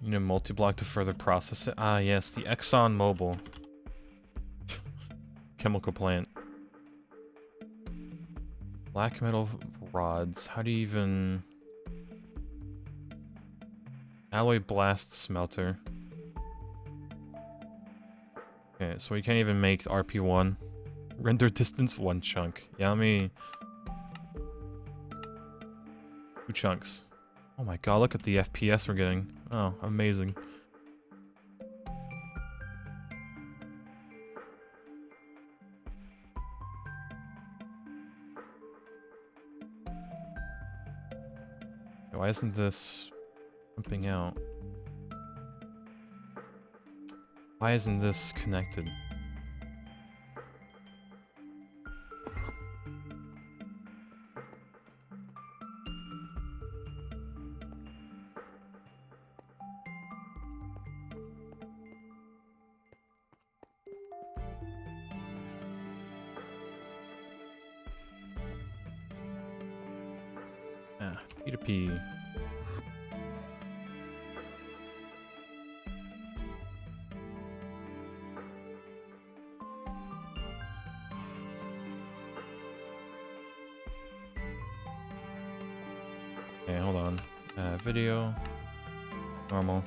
You know, multi-block to further process it. Ah, yes, the Exxon Mobil chemical plant. Black metal rods. How do you even... Alloy blast smelter. Okay, so we can't even make RP1. Render distance 1 chunk. Yeah, let me... 2 chunks. Oh my god, look at the FPS we're getting. Oh, amazing. Why isn't this pumping out? Why isn't this connected? Ah, P2P. Okay, hold on. Video. Normal.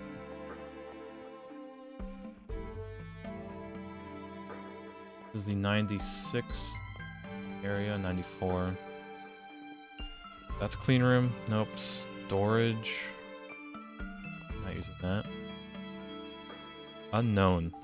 This is the 96 area, 94. That's clean room. Nope. Storage. Not using that. Unknown.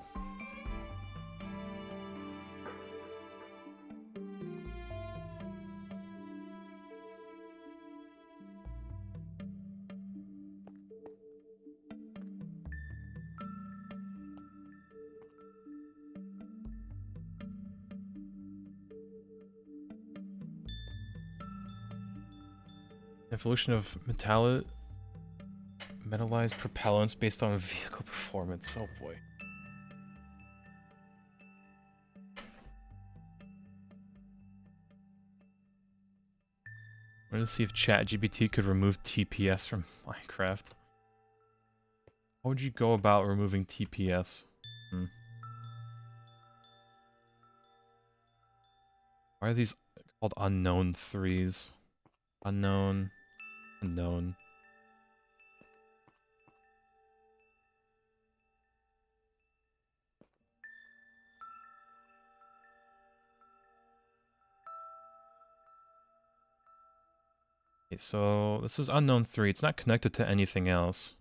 Evolution of metallized propellants based on vehicle performance. Oh boy. I'm gonna see if ChatGPT could remove TPS from Minecraft. How would you go about removing TPS? Why are these called unknown threes? Unknown. Unknown. Okay, so this is unknown 3. It's not connected to anything else.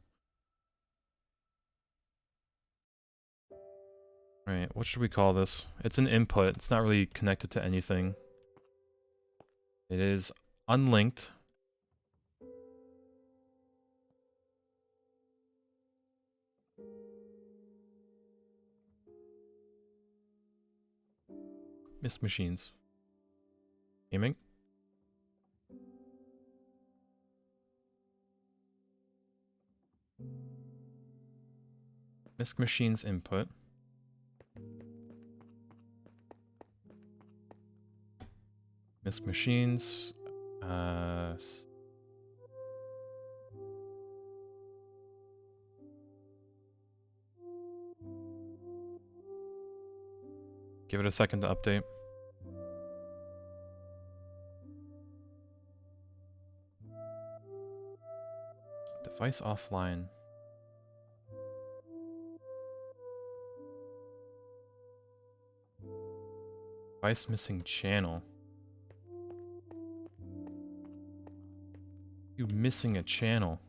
Right, what should we call this? It's an input. It's not really connected to anything. It is unlinked. Missed machines. Gaming. Missed machines input. Missed machines. Give it a second to update. Device offline. Device missing channel. You missing a channel.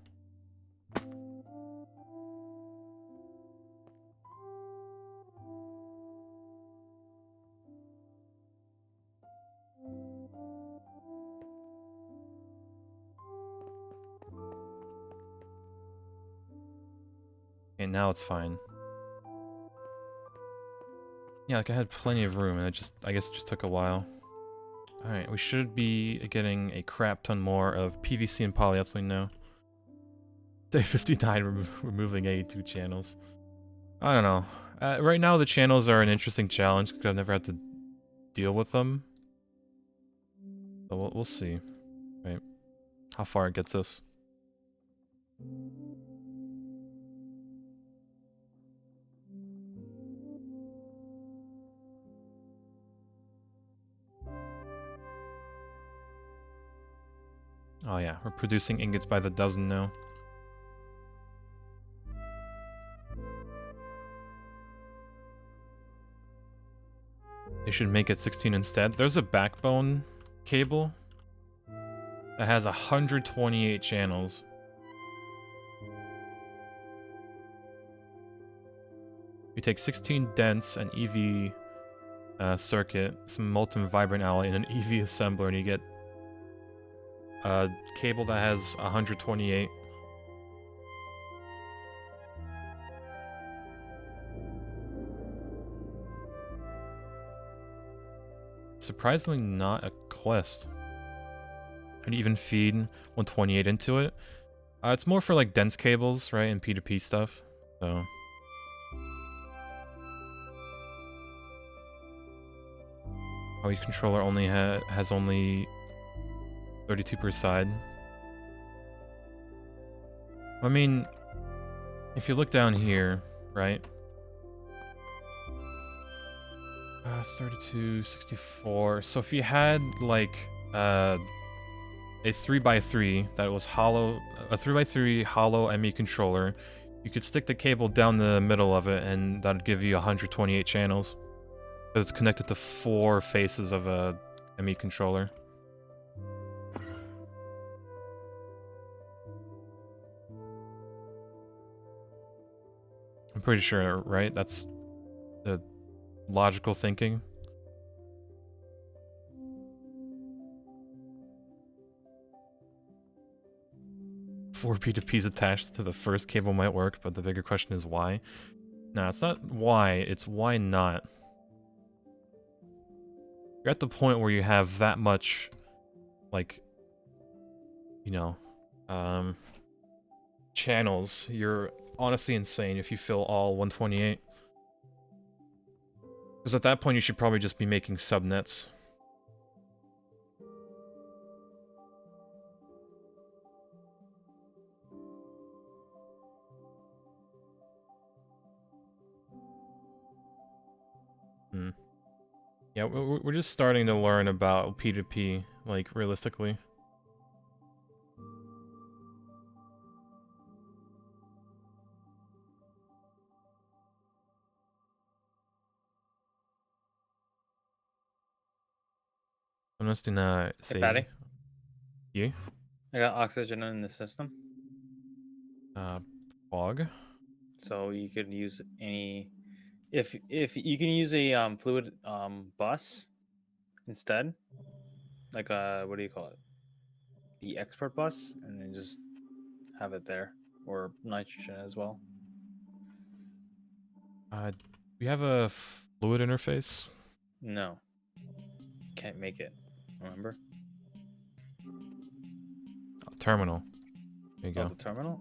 Okay, now it's fine. Yeah, like I had plenty of room and I guess it just took a while. Alright, we should be getting a crap ton more of PVC and polyethylene now. Day 59, removing 82 channels. I don't know. Right now the channels are an interesting challenge because I've never had to deal with them. So we'll see. Right. How far it gets us. Oh yeah, we're producing ingots by the dozen now. They should make it 16 instead. There's a backbone cable that has 128 channels. You take 16 dents, an EV circuit, some molten vibrant alloy, and an EV assembler, and you get a cable that has 128. Surprisingly not a quest. And even feed 128 into it. It's more for like dense cables, right, and P2P stuff. So oh, your controller only has only 32 per side. I mean, if you look down here, right? 32, 64. So if you had like a 3x3 that was hollow, a 3x3 hollow ME controller, you could stick the cable down the middle of it and that'd give you 128 channels. Because it's connected to 4 faces of a ME controller. I'm pretty sure, right? That's the logical thinking. Four P2Ps attached to the first cable might work, but the bigger question is why. No, it's not why, it's why not. You're at the point where you have that much, like, you know, channels. You're honestly insane if you fill all 128. Because at that point you should probably just be making subnets. Yeah, we're just starting to learn about P2P, like, realistically. I'm just gonna say... Hey, Patty. Yeah? I got oxygen in the system. Fog? So you could use any... If you can use a fluid bus instead, like what do you call it? The expert bus, and then just have it there, or nitrogen as well. We have a fluid interface? No, can't make it. Remember? Terminal. There you Oh, go. the terminal.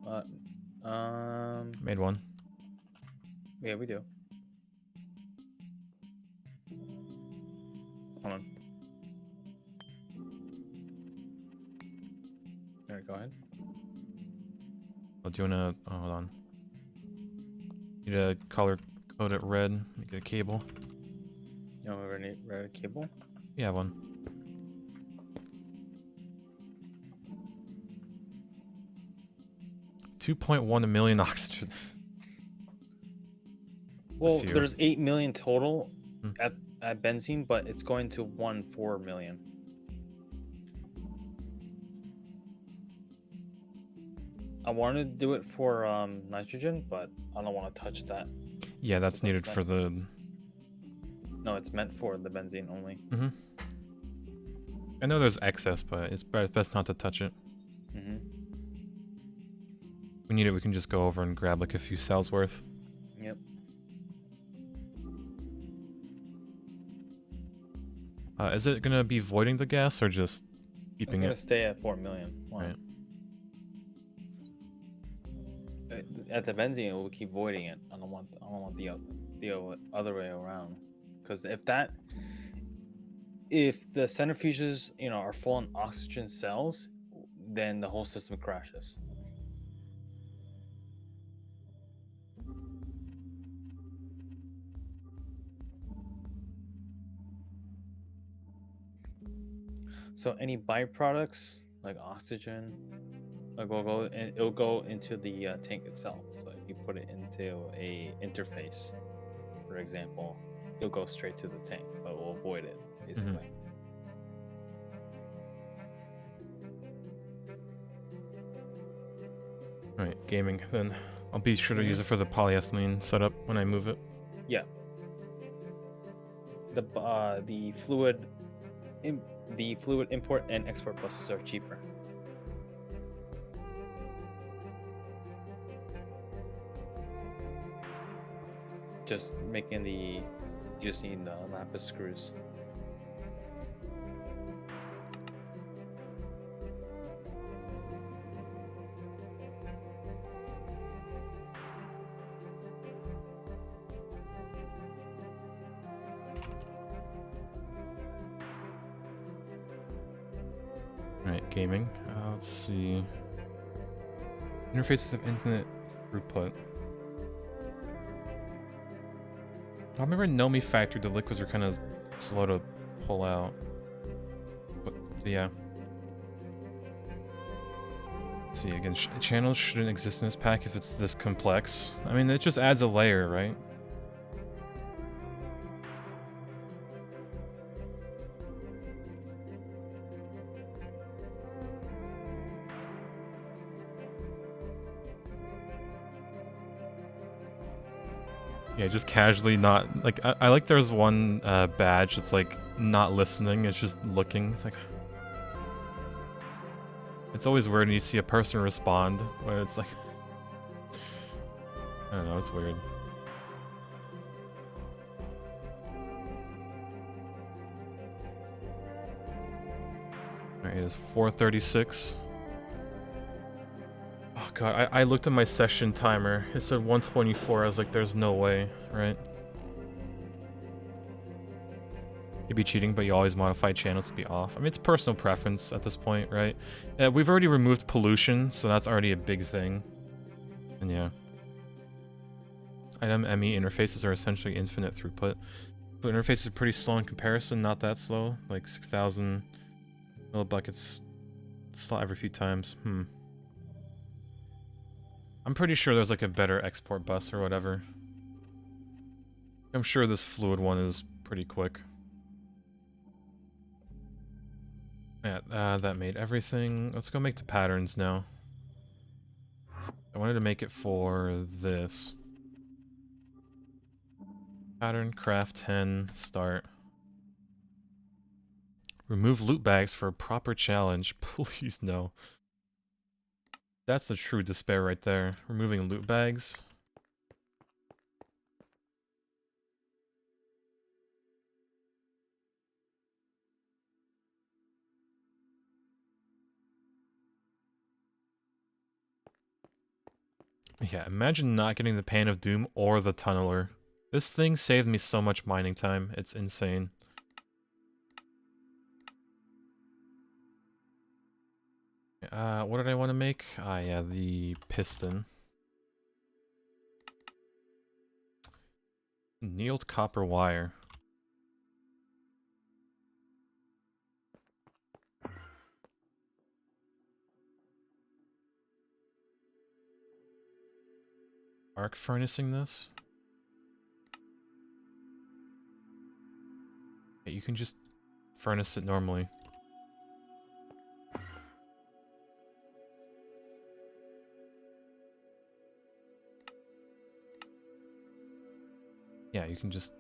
Made one. Yeah, we do. Hold on. All right, go ahead. Oh, do you wanna... Oh, hold on. Need to color code it red. Make it a cable. You know, red cable. Yeah, one. $2.1 million oxygen. Well, few. there's 8 million total Hmm. at benzene, but it's going to 1.4 million. I wanted to do it for nitrogen, but I don't want to touch that. Yeah, that's needed for the. No, it's meant for the benzene only. Mm-hmm. I know there's excess, but it's best not to touch it. Mm-hmm. If we need it, we can just go over and grab like a few cells worth. Yep. Is it gonna be voiding the gas or just It's keeping gonna it? stay at 4 million. Wow. Right. At the benzene, it will keep voiding it. I don't want the other way around. Because if the centrifuges, you know, are full on oxygen cells, then the whole system crashes. So any byproducts like oxygen, it'll go into the tank itself. So if you put it into a interface, for example, it'll go straight to the tank, but it will avoid it basically. Right, gaming. Then I'll be sure to use it for the polyethylene setup when I move it. Yeah. The fluid import and export buses are cheaper. Just using the lapis screws. Alright, gaming. Let's see. Interfaces of infinite throughput. I remember in Nomi Factory, the liquids are kind of slow to pull out. But yeah. Let's see, again, channels shouldn't exist in this pack if it's this complex. I mean, it just adds a layer, right? Yeah, just casually not, like, I like there's one badge that's like, not listening, it's just looking, it's like... It's always weird when you see a person respond, where it's like... I don't know, it's weird. Alright, it is 4:36. Oh god, I looked at my session timer. It said 124. I was like, there's no way, right? You'd be cheating, but you always modify channels to be off. I mean, it's personal preference at this point, right? Yeah, we've already removed pollution, so that's already a big thing. And yeah. Item ME interfaces are essentially infinite throughput. The interface is pretty slow in comparison, not that slow. Like 6,000 millibuckets slot every few times. I'm pretty sure there's like a better export bus or whatever. I'm sure this fluid one is pretty quick. Yeah, that made everything. Let's go make the patterns now. I wanted to make it for this. Pattern, craft 10, start. Remove loot bags for a proper challenge. Please no. That's the true despair right there. Removing loot bags. Yeah, imagine not getting the Pain of Doom or the Tunneler. This thing saved me so much mining time. It's insane. What did I want to make? Ah, yeah, the piston. Annealed copper wire. arc furnacing this? Yeah, you can just furnace it normally. Yeah, you can just...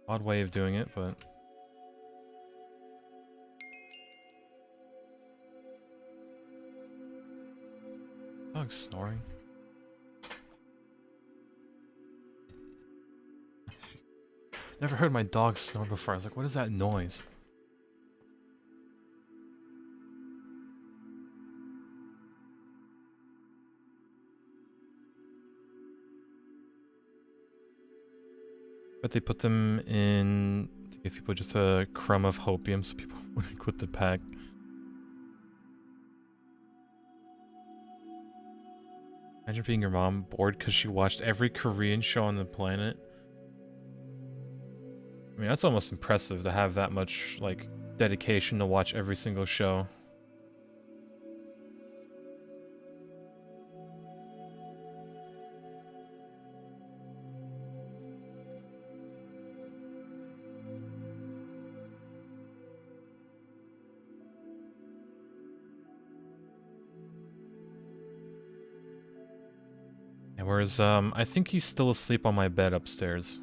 Odd way of doing it, but... Dog's snoring. Never heard my dog snore before. I was like, what is that noise? But they put them in to give people just a crumb of hopium so people wouldn't quit the pack. Imagine being your mom bored because she watched every Korean show on the planet. I mean, that's almost impressive to have that much, like, dedication to watch every single show. Yeah, whereas, I think he's still asleep on my bed upstairs.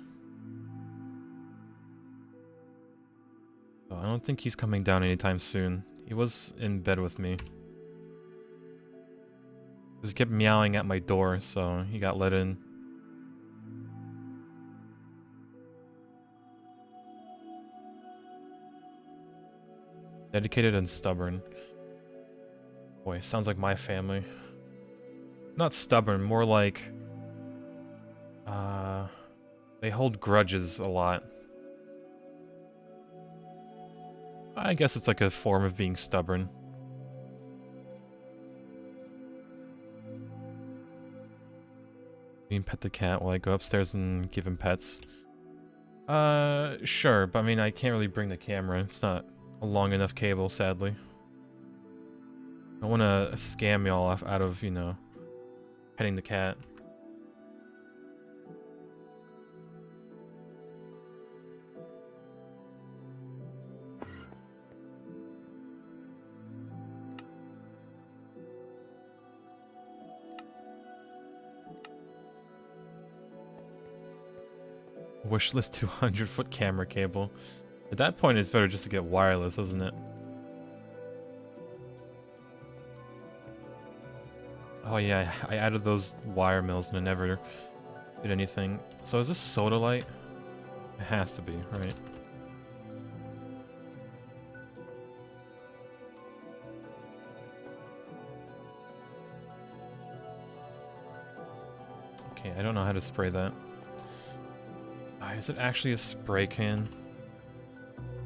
So I don't think he's coming down anytime soon. He was in bed with me. Because he kept meowing at my door, so he got let in. Dedicated and stubborn. Boy, sounds like my family. Not stubborn, more like... They hold grudges a lot. I guess it's like a form of being stubborn. You can pet the cat while I go upstairs and give him pets. Sure, but I mean, I can't really bring the camera. It's not a long enough cable, sadly. I don't want to scam y'all out of, you know, petting the cat. Wishlist 200-foot camera cable. At that point, it's better just to get wireless, isn't it? Oh yeah, I added those wire mills and I never did anything. So is this soda light? It has to be, right? Okay, I don't know how to spray that. Is it actually a spray can?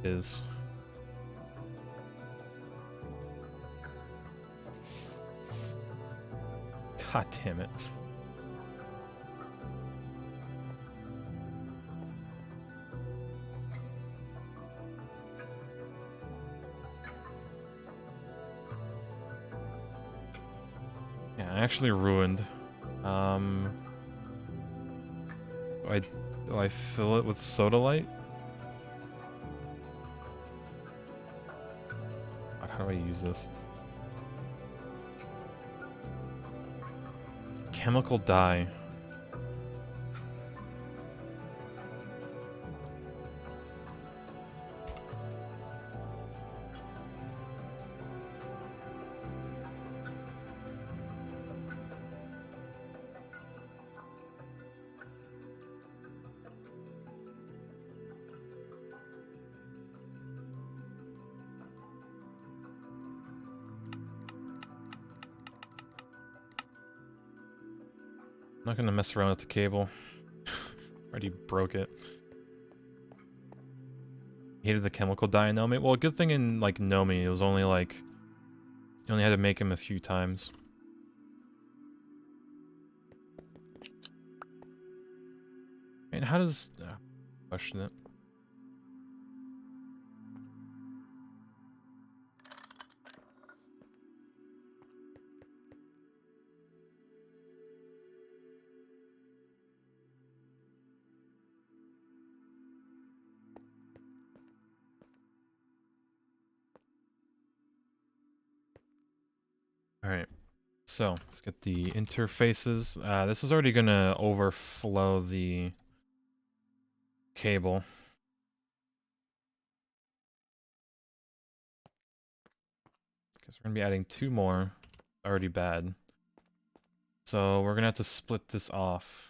It is. God damn it. Yeah, I actually ruined. Do I fill it with soda light? God, how do I use this? Chemical dye. I'm not gonna mess around with the cable. Already broke it. Hated the chemical dye in Nomi. Well, good thing in, like, Nomi, it was only, like... You only had to make him a few times. And how does... question it. So let's get the interfaces. This is already gonna overflow the cable. Because we're gonna be adding 2 more. Already bad. So we're gonna have to split this off.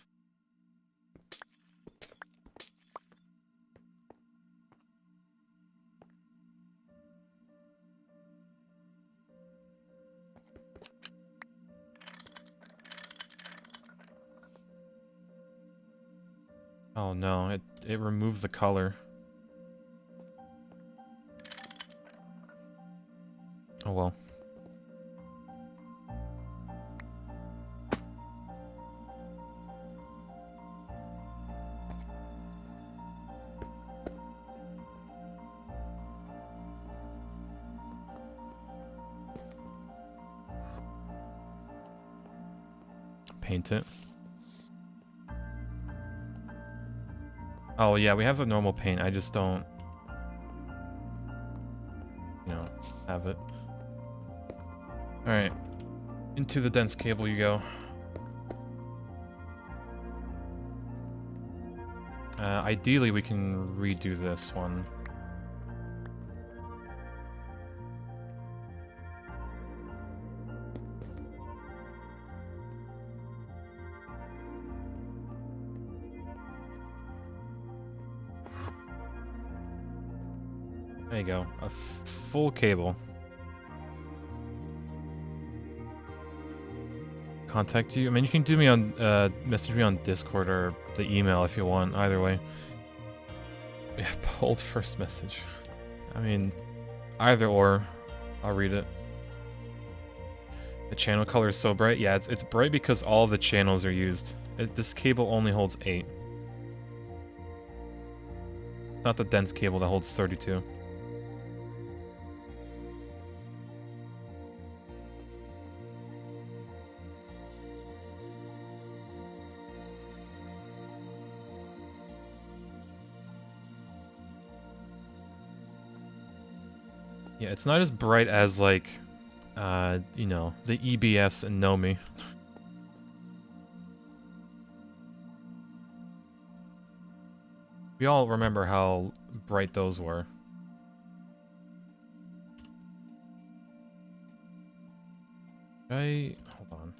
Oh no, it removed the color. Oh well. Paint it. Oh yeah, we have the normal paint. I just don't, you know, have it. All right, into the dense cable you go. Ideally, we can redo this one. There you go, a full cable. Contact you? I mean, you can do me on, message me on Discord or the email if you want, either way. Yeah, bold first message. I mean, either or, I'll read it. The channel color is so bright. Yeah, it's bright because all the channels are used. This cable only holds 8. It's not the dense cable that holds 32. Yeah, it's not as bright as, like, you know, the EBFs and Nomi. We all remember how bright those were. Hold on.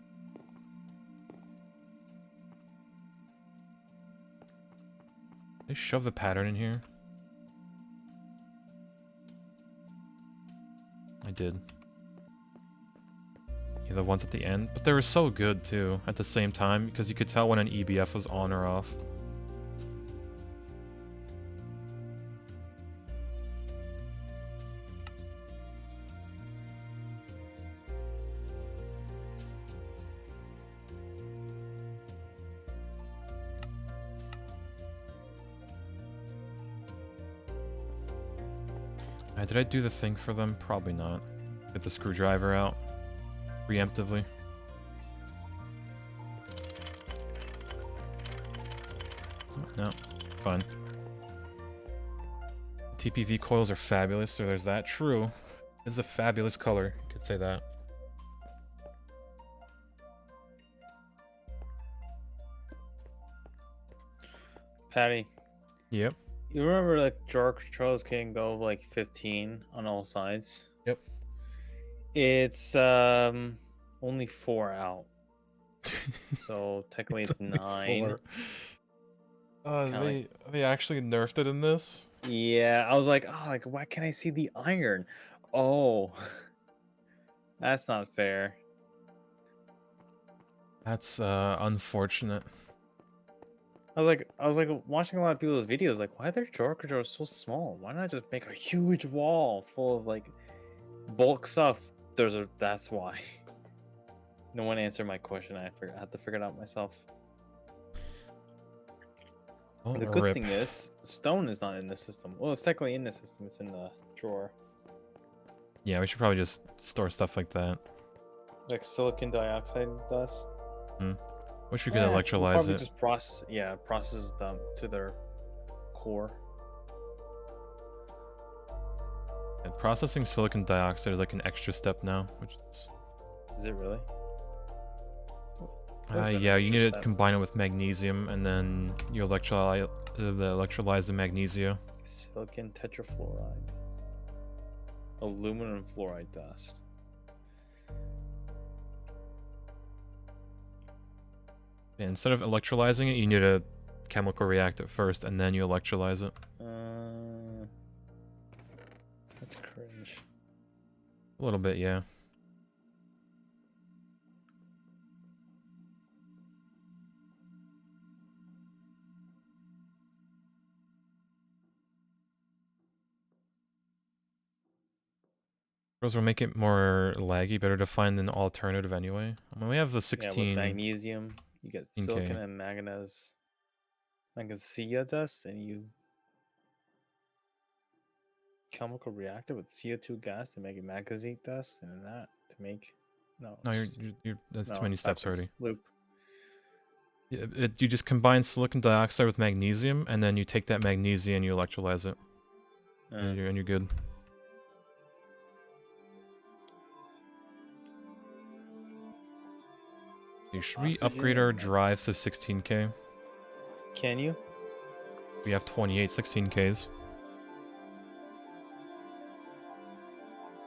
They shove the pattern in here. I did. Yeah, the ones at the end. But they were so good, too, at the same time, because you could tell when an EBF was on or off. Did I do the thing for them? Probably not. Get the screwdriver out. Preemptively. No, fine. TPV coils are fabulous, so there's that. True. This is a fabulous color. You could say that. Patty. Yep. You remember like drawer controls can go like 15 on all sides? Yep. It's only 4 out. So technically it's 9. They actually nerfed it in this? Yeah, I was like, oh, like why can't I see the iron? Oh, that's not fair. That's unfortunate. I was like watching a lot of people's videos, like, why are their drawer controls so small? Why not just make a huge wall full of like bulk stuff? That's why. No one answered my question. I had to figure it out myself. Oh, The good rip. thing is, stone is not in the system. Well, it's technically in the system. It's in the drawer. Yeah, we should probably just store stuff like that. Like silicon dioxide dust. Wish we could We'll electrolyze probably it. just process them to their core. And processing silicon dioxide is like an extra step now, which is... Is it really? Yeah, you need to combine it with magnesium, and then you electrolyze the magnesia. Silicon tetrafluoride. Aluminum fluoride dust. Yeah, instead of electrolyzing it, you need to chemical react it first, and then you electrolyze it. That's cringe. A little bit, yeah. Those will make it more laggy, better to find an alternative anyway. I mean, we have the 16. Yeah, with magnesium, you get silicon and manganese. Magnesia dust, and you chemical reactor with CO2 gas to make a magnesite dust, and then that to make No, that's too many steps already. Loop. You just combine silicon dioxide with magnesium, and then you take that magnesium and you electrolyze it, and you're good. Should we upgrade our drives to 16K? Can you? We have 28 16Ks.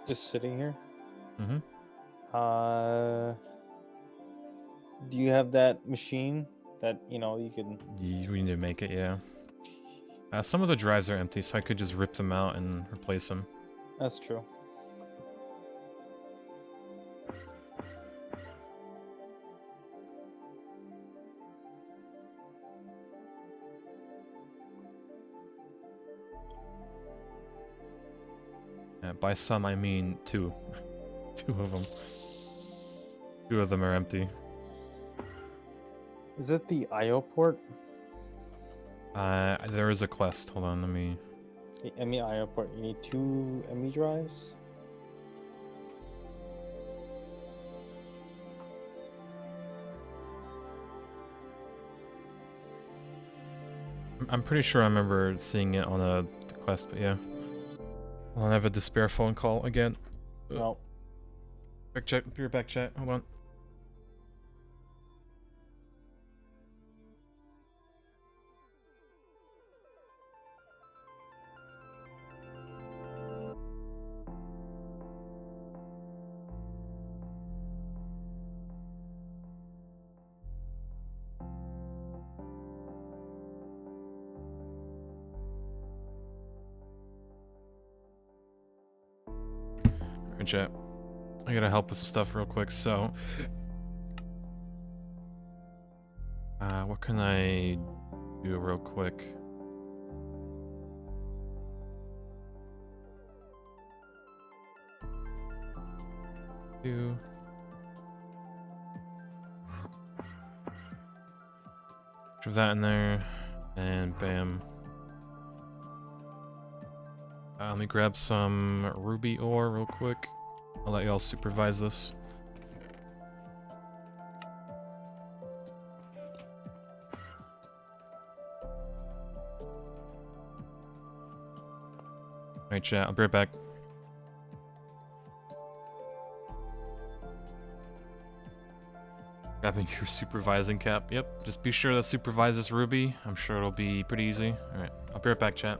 Just sitting here? Mm-hmm. Do you have that machine that, you know, you can... We need to make it, yeah. Some of the drives are empty, so I could just rip them out and replace them. That's true. By some, I mean two. Two of them. Two of them are empty. Is it the IO port? There is a quest. Hold on, let me... The ME IO port. You need 2 ME drives? I'm pretty sure I remember seeing it on a quest, but yeah. I'll have a despair phone call again. No. Back chat, be right back, chat. Hold on. Alright, chat. I gotta help with some stuff real quick, so... what can I do real quick? Shove that in there, and bam. Let me grab some ruby ore real quick. I'll let y'all supervise this. Alright, chat, I'll be right back. Grabbing your supervising cap. Yep, just be sure to supervise this ruby. I'm sure it'll be pretty easy. Alright, I'll be right back, chat.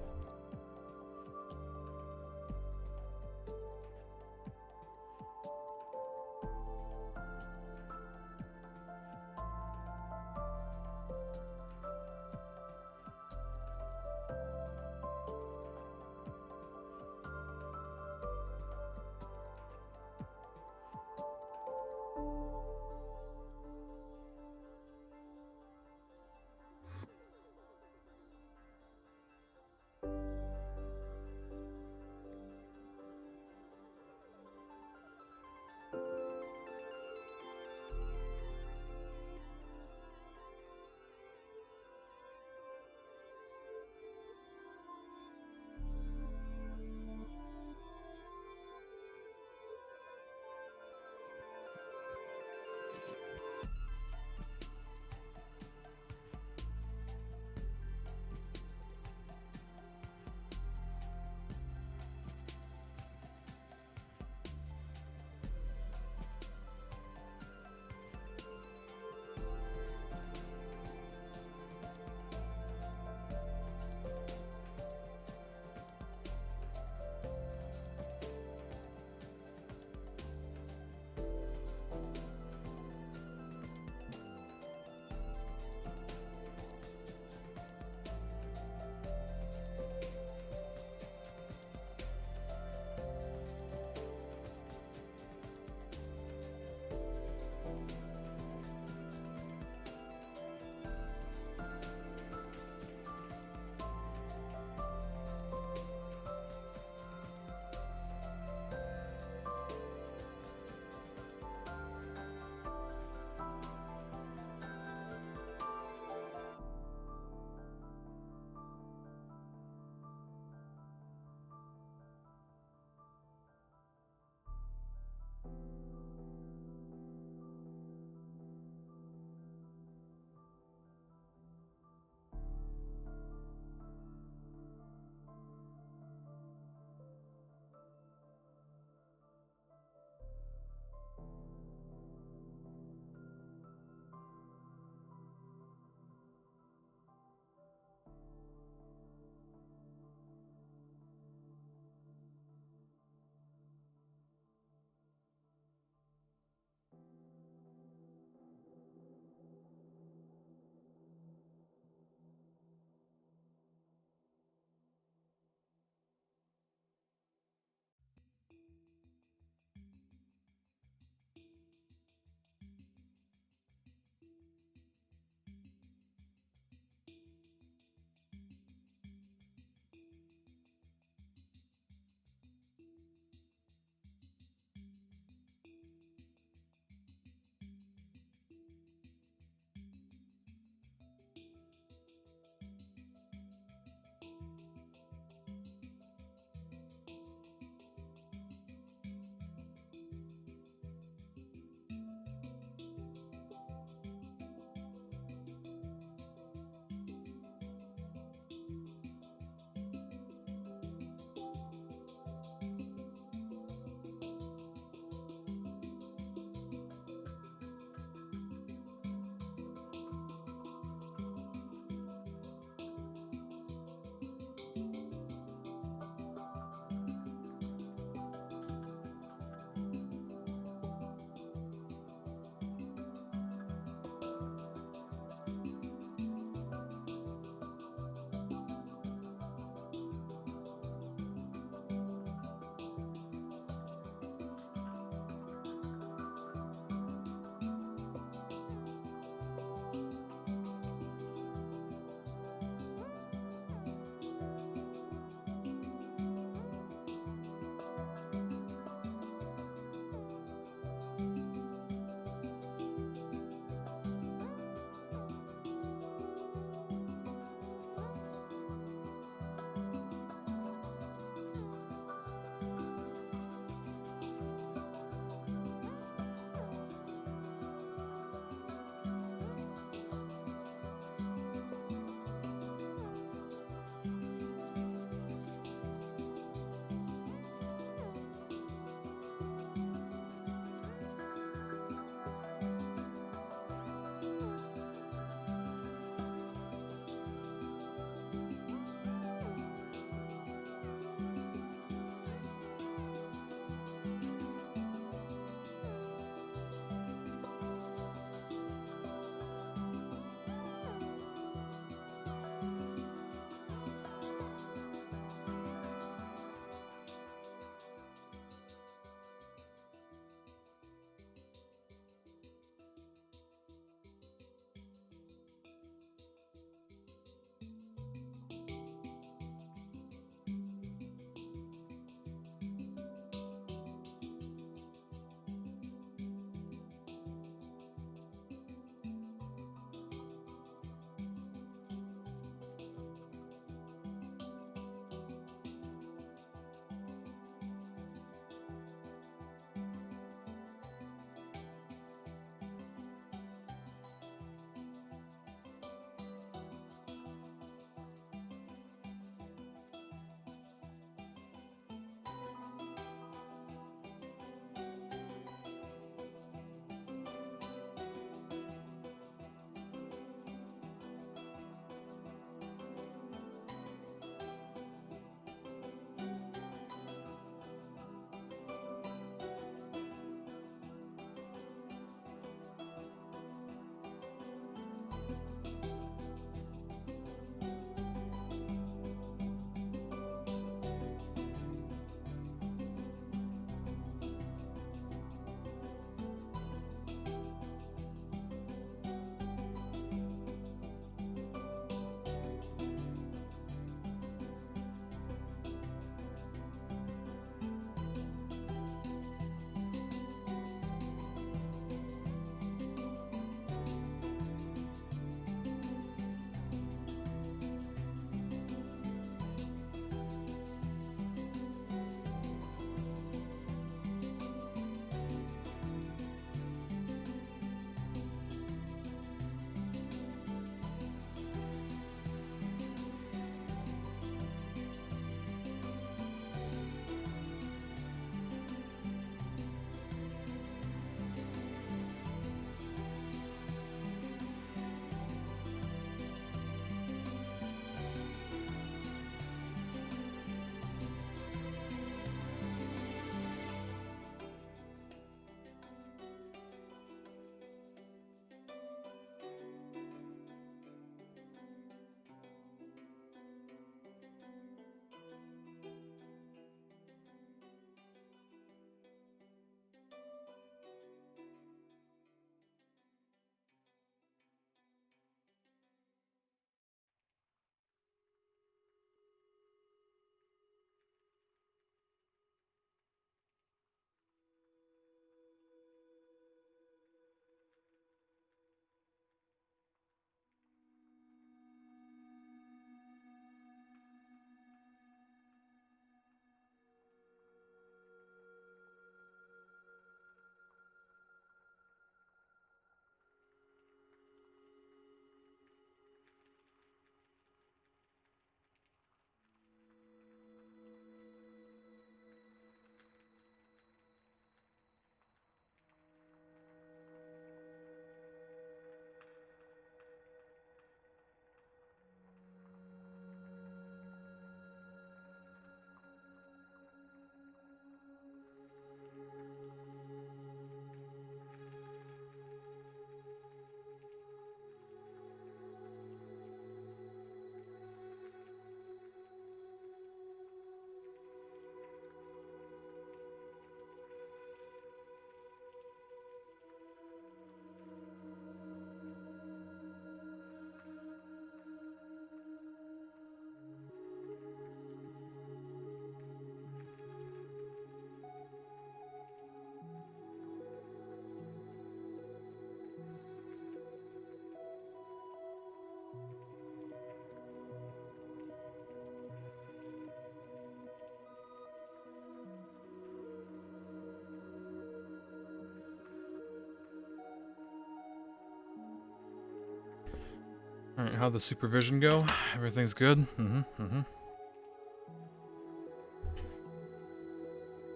Alright, how'd the supervision go? Everything's good? Mm-hmm.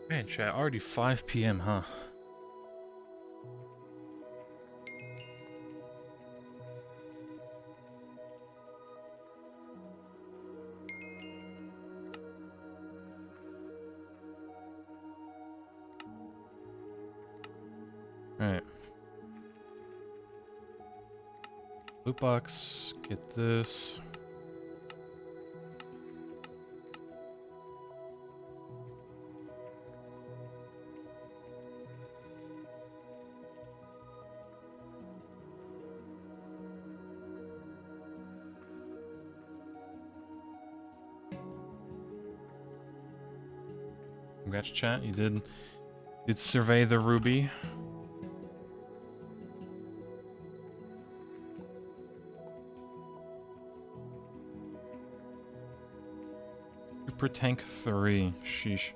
Man, chat, already 5 p.m., huh? Alright. Loot box, get this. Congrats, chat. You did survey the ruby. Super Tank 3. Sheesh.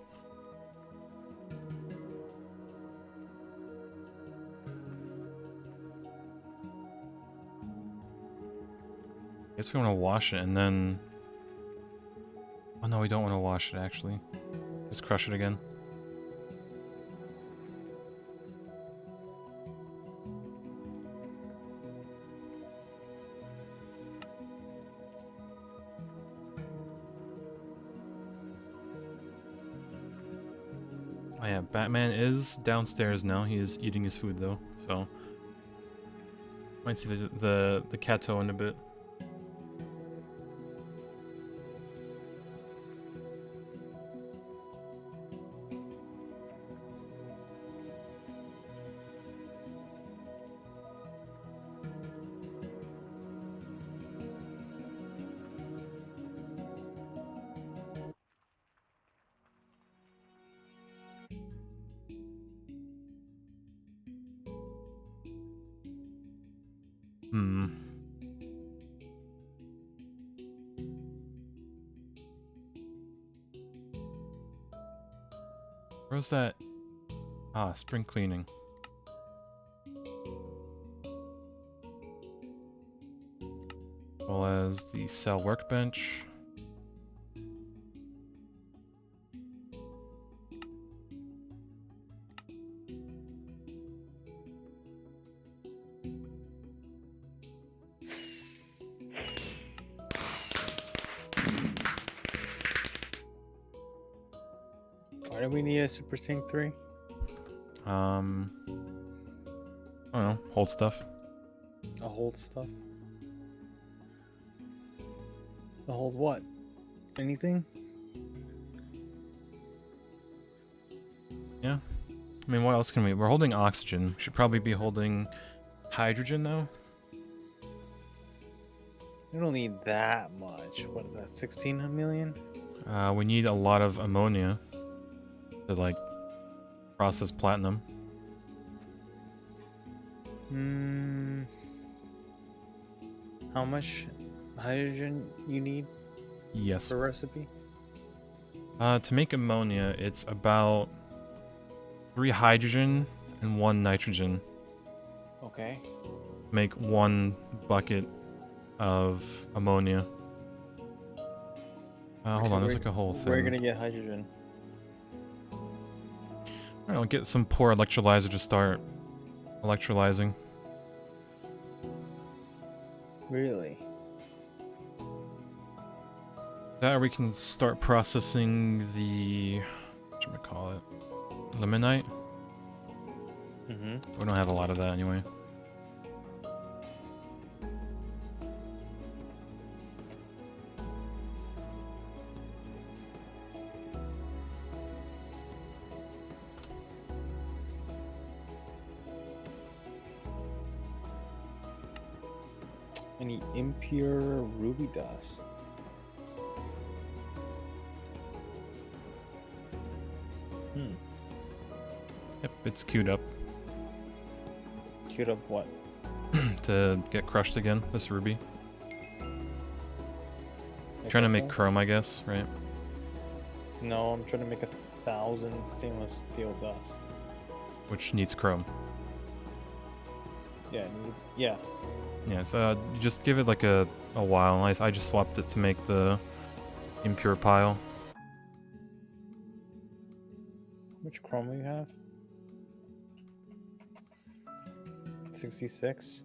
Guess we want to wash it and then... Oh no, we don't want to wash it actually. Just crush it again. Oh yeah, Batman is downstairs now. He is eating his food though, so might see the Kato in a bit. Where's that? Ah, spring cleaning. As well as the cell workbench. Why do we need a Super Sync 3? I don't know, hold stuff. A hold stuff? A hold what? Anything? Yeah. I mean, what else can we? We're holding oxygen. We should probably be holding hydrogen though. We don't need that much. What is that, 16 million? We need a lot of ammonia to like process platinum. How much hydrogen you need Yes. per recipe? To make ammonia, it's about 3 hydrogen and 1 nitrogen. Okay. Make 1 bucket of ammonia. Hold on, there's like a whole thing. Where are you gonna get hydrogen? I don't know, get some poor electrolyzer to start electrolyzing. Really? That or we can start processing the... whatchamacallit? Limonite? We don't have a lot of that anyway. Any impure ruby dust? Yep, it's queued up Queued up what? to get crushed again, this ruby. Like Trying to this make one? chrome, I guess, right? No, I'm trying to make 1,000 stainless steel dust. Which needs chrome. Yeah, it needs, yeah. Yeah, so you just give it like a while. I just swapped it to make the impure pile. Which chrome do you have? 66.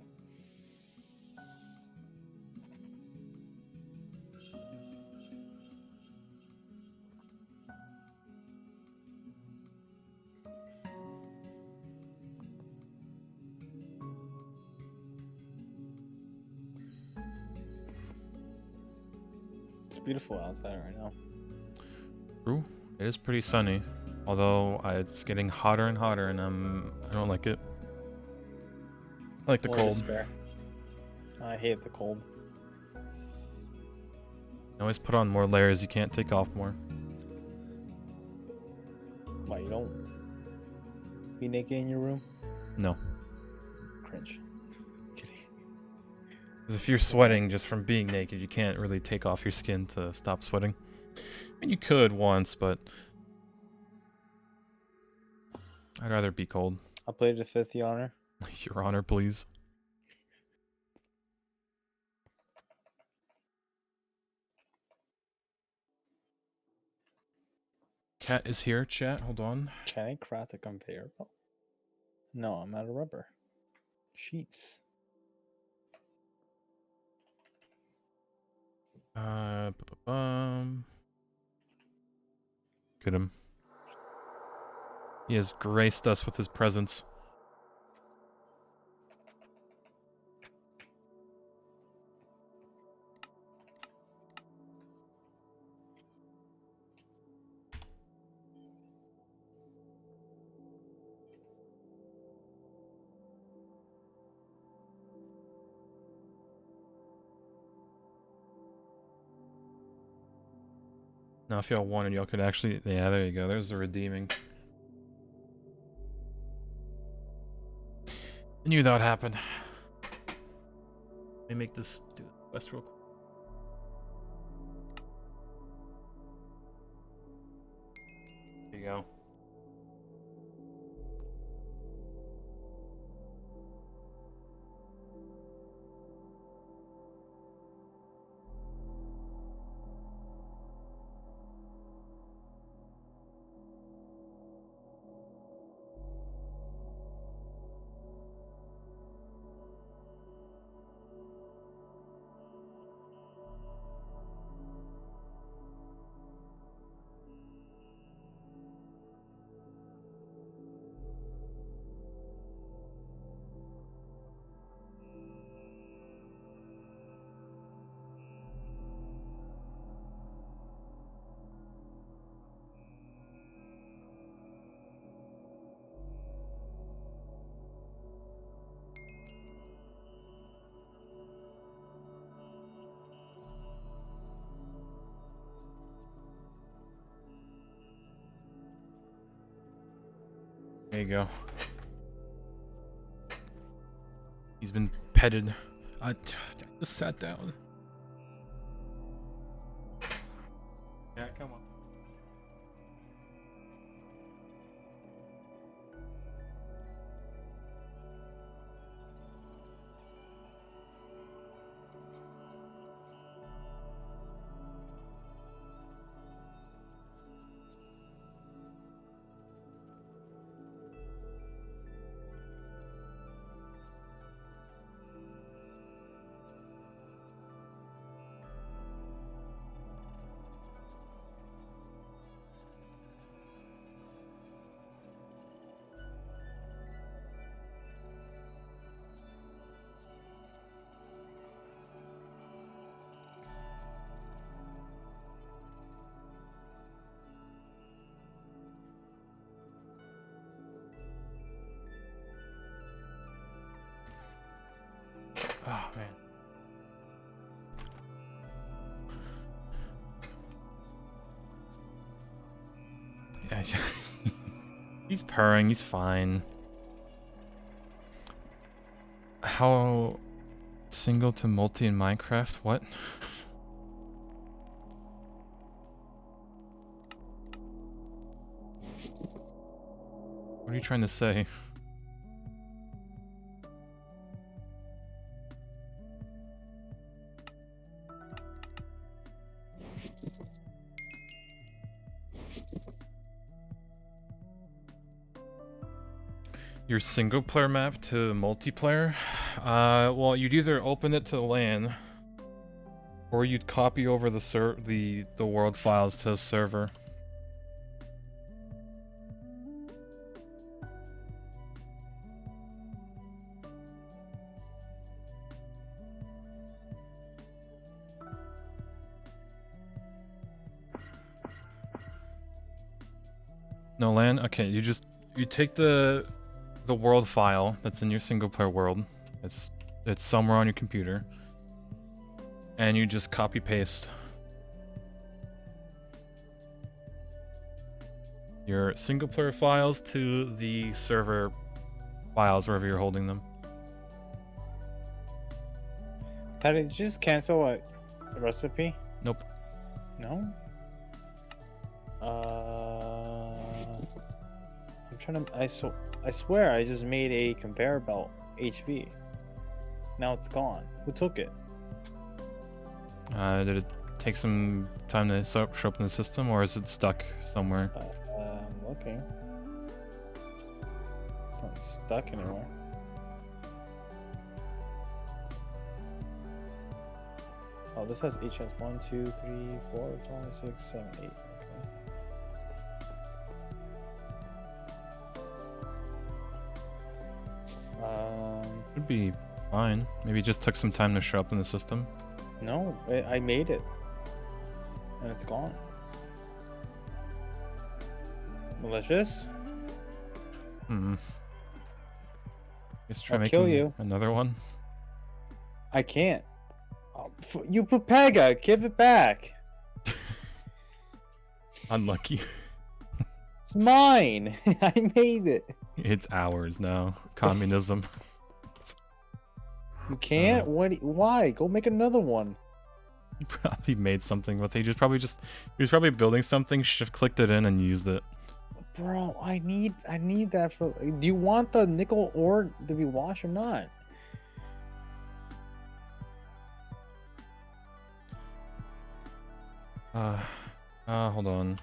It's beautiful outside right now. True, it is pretty sunny. Although it's getting hotter and hotter, and I don't like it. I like the More to cold. spare. I hate the cold. Always put on more layers. You can't take off more. Why, you don't be naked in your room? No. Cringe. Kidding. 'Cause if you're sweating just from being naked, you can't really take off your skin to stop sweating. I mean, you could once, but I'd rather be cold. I'll play the fifth, Your Honor. Your Honor, please. Cat is here, chat. Hold on. Can I craft a conveyor belt? No, I'm out of rubber. Sheets. Look at him. He has graced us with his presence. Now, if y'all wanted, y'all could actually... Yeah, there you go. There's the redeeming. I knew that would happen. Let me make this... do the quest real quick. There you go. There you go. He's been petted. I just sat down. Yeah, come on. Oh, man. Yeah, he's purring, he's fine. How single to multi in Minecraft? What? What are you trying to say? Your single player map to multiplayer? Well, you'd either open it to LAN, or you'd copy over the world files to a server. No LAN? Okay, you take the world file that's in your single player world. It's somewhere on your computer. And you just copy paste your single player files to the server files wherever you're holding them. Did you just cancel a recipe? Nope. No? I'm trying to. I swear I just made a conveyor belt HV. Now it's gone. Who took it? Did it take some time to show up in the system, or is it stuck somewhere? I'm looking. It's not stuck anywhere. Oh, this has HS 1, 2, 3, 4, 5, 6, 7, 8. Okay. Would be fine. Maybe it just took some time to show up in the system. No, I made it. And it's gone. Malicious? Let's try I'll making kill you. another one. I can't. Oh, you Pepega, give it back. Unlucky. It's mine. I made it. It's ours now. Communism. You can't? Why? Go make another one. He probably made something with it. He was probably building something, shift clicked it in and used it. Bro, I need that for. Do you want the nickel ore to be washed or not? Hold on.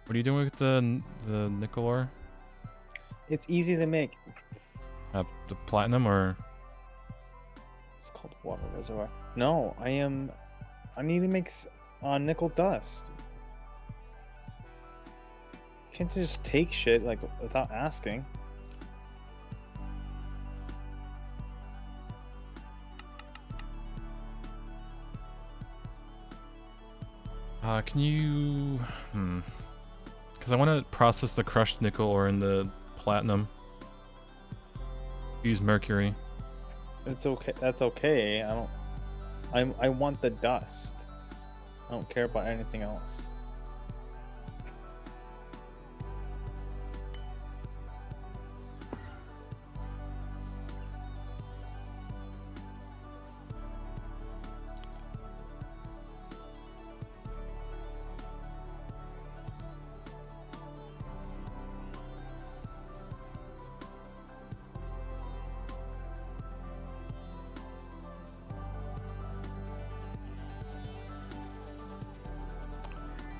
What are you doing with the nickel ore? It's easy to make. The platinum or? It's called water reservoir. No, I need to make nickel dust. Can't just take shit like without asking. Can you? Because I want to process the crushed nickel ore in the platinum. Use mercury. It's okay. That's okay. I want the dust. I don't care about anything else.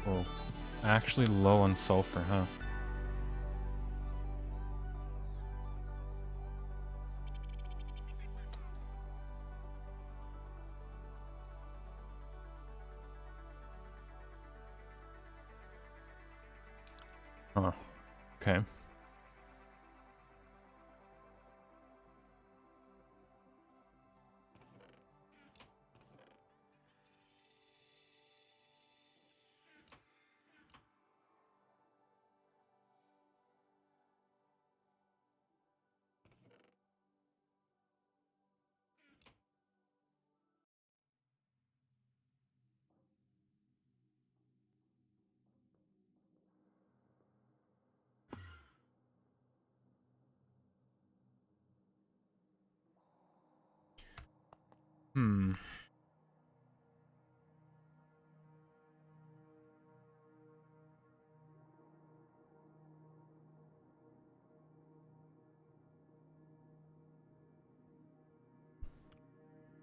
Oh, actually low on sulfur, huh? Huh. Okay.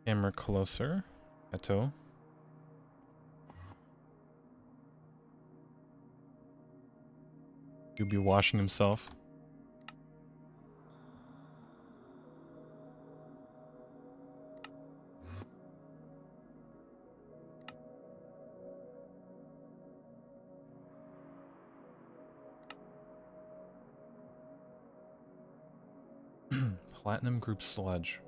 Camera closer. Eto. He'll be washing himself. Platinum Group Sludge.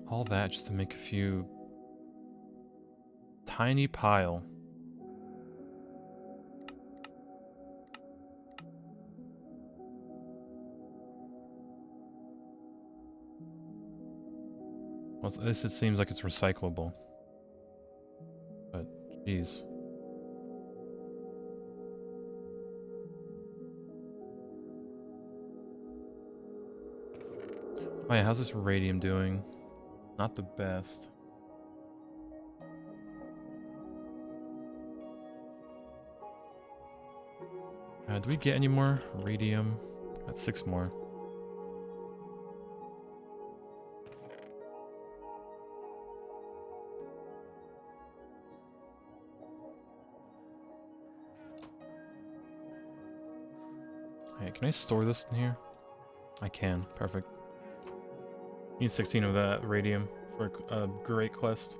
All that just to make a few tiny pile. Well, at least it seems like it's recyclable. But, jeez. Oh yeah, how's this radium doing? Not the best. Do we get any more radium? Got 6 more. Hey, can I store this in here? I can. Perfect. Need 16 of that radium for a great quest.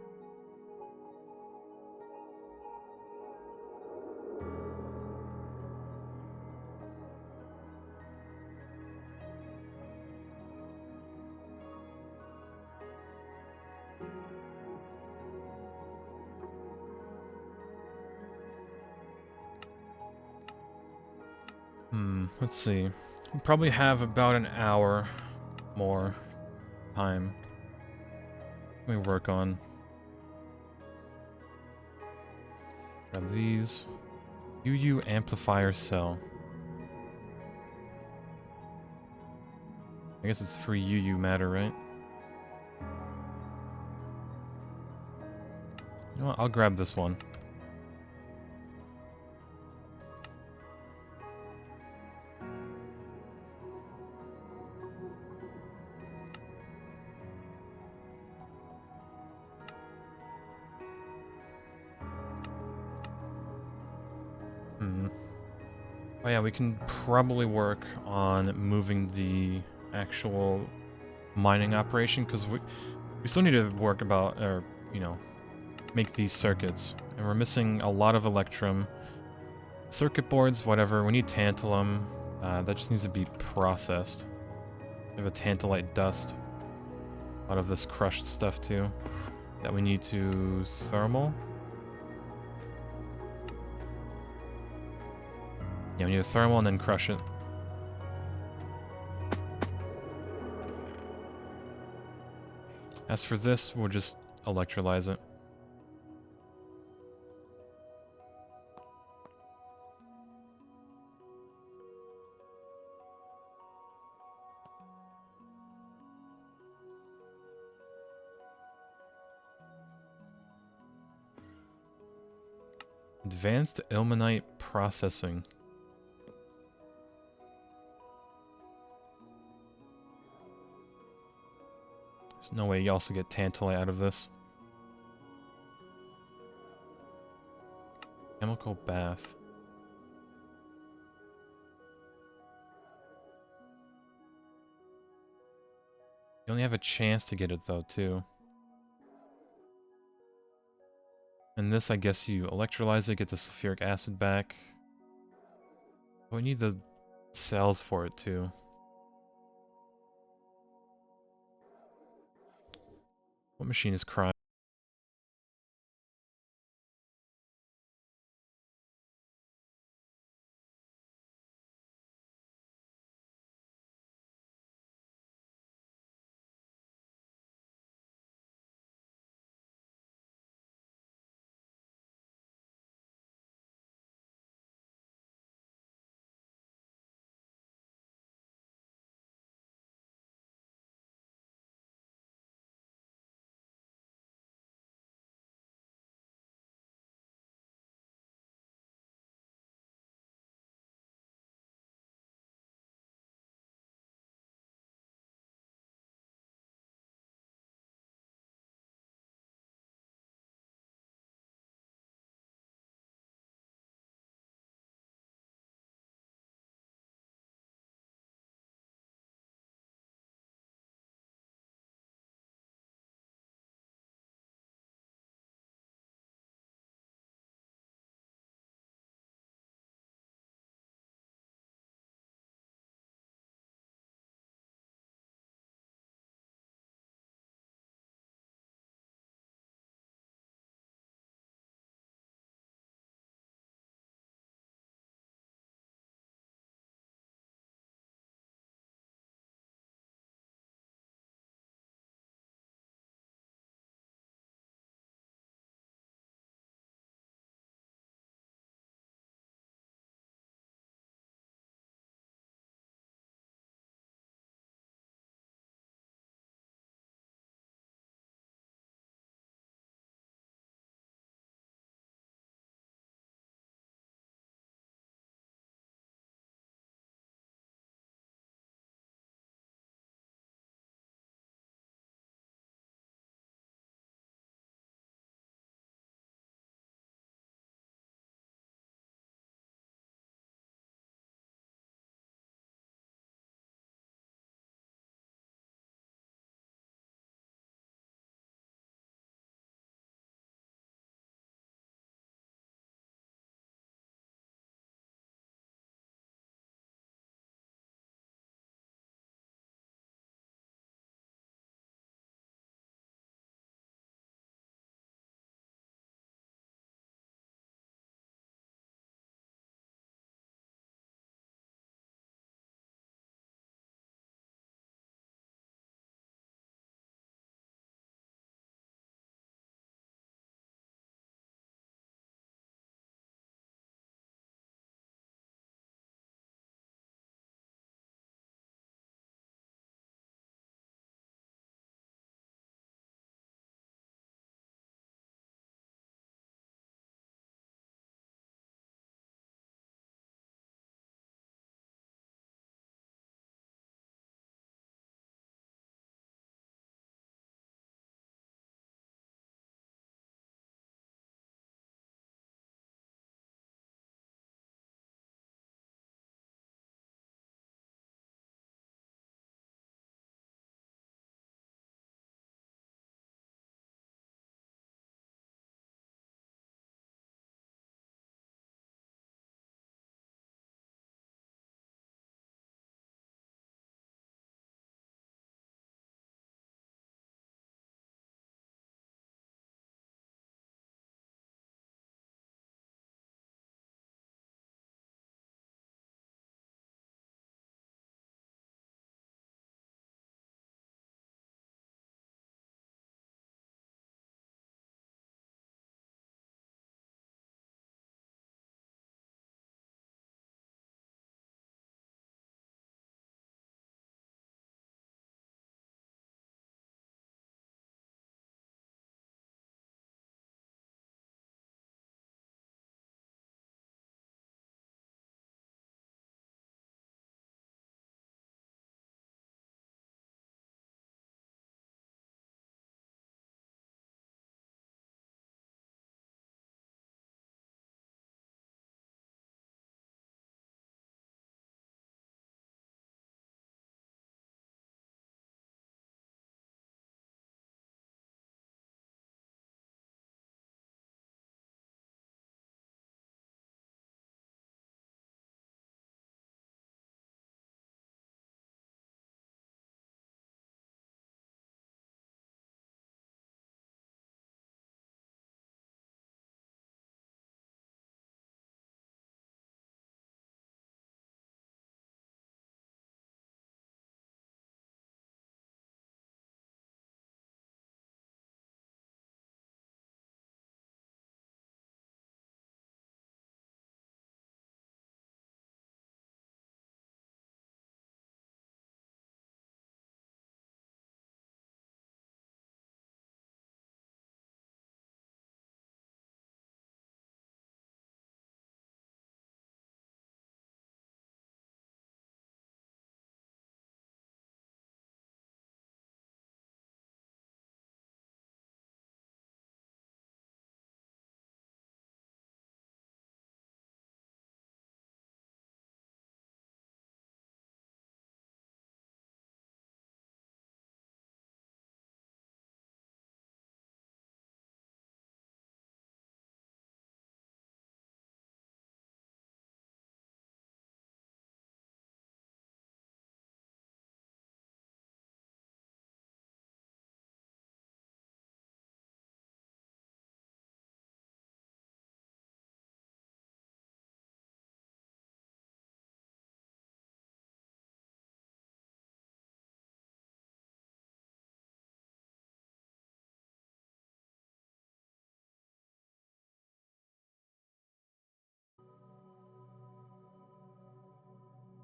Let's see. We probably have about an hour more time. Let me work on. Grab these. UU amplifier cell. I guess it's free UU matter, right? You know what? I'll grab this one. Oh yeah, we can probably work on moving the actual mining operation, because we still need to work about, or, you know, make these circuits. And we're missing a lot of electrum. Circuit boards, whatever. We need tantalum. That just needs to be processed. We have a tantalite dust. A lot of this crushed stuff too. That we need to thermal. Yeah, we need a thermal and then crush it. As for this, we'll just electrolyze it. Advanced ilmenite processing. There's no way you also get tantalite out of this. Chemical bath. You only have a chance to get it though, too. And this, I guess you electrolyze it, get the sulfuric acid back. But we need the cells for it, too. What machine is crying?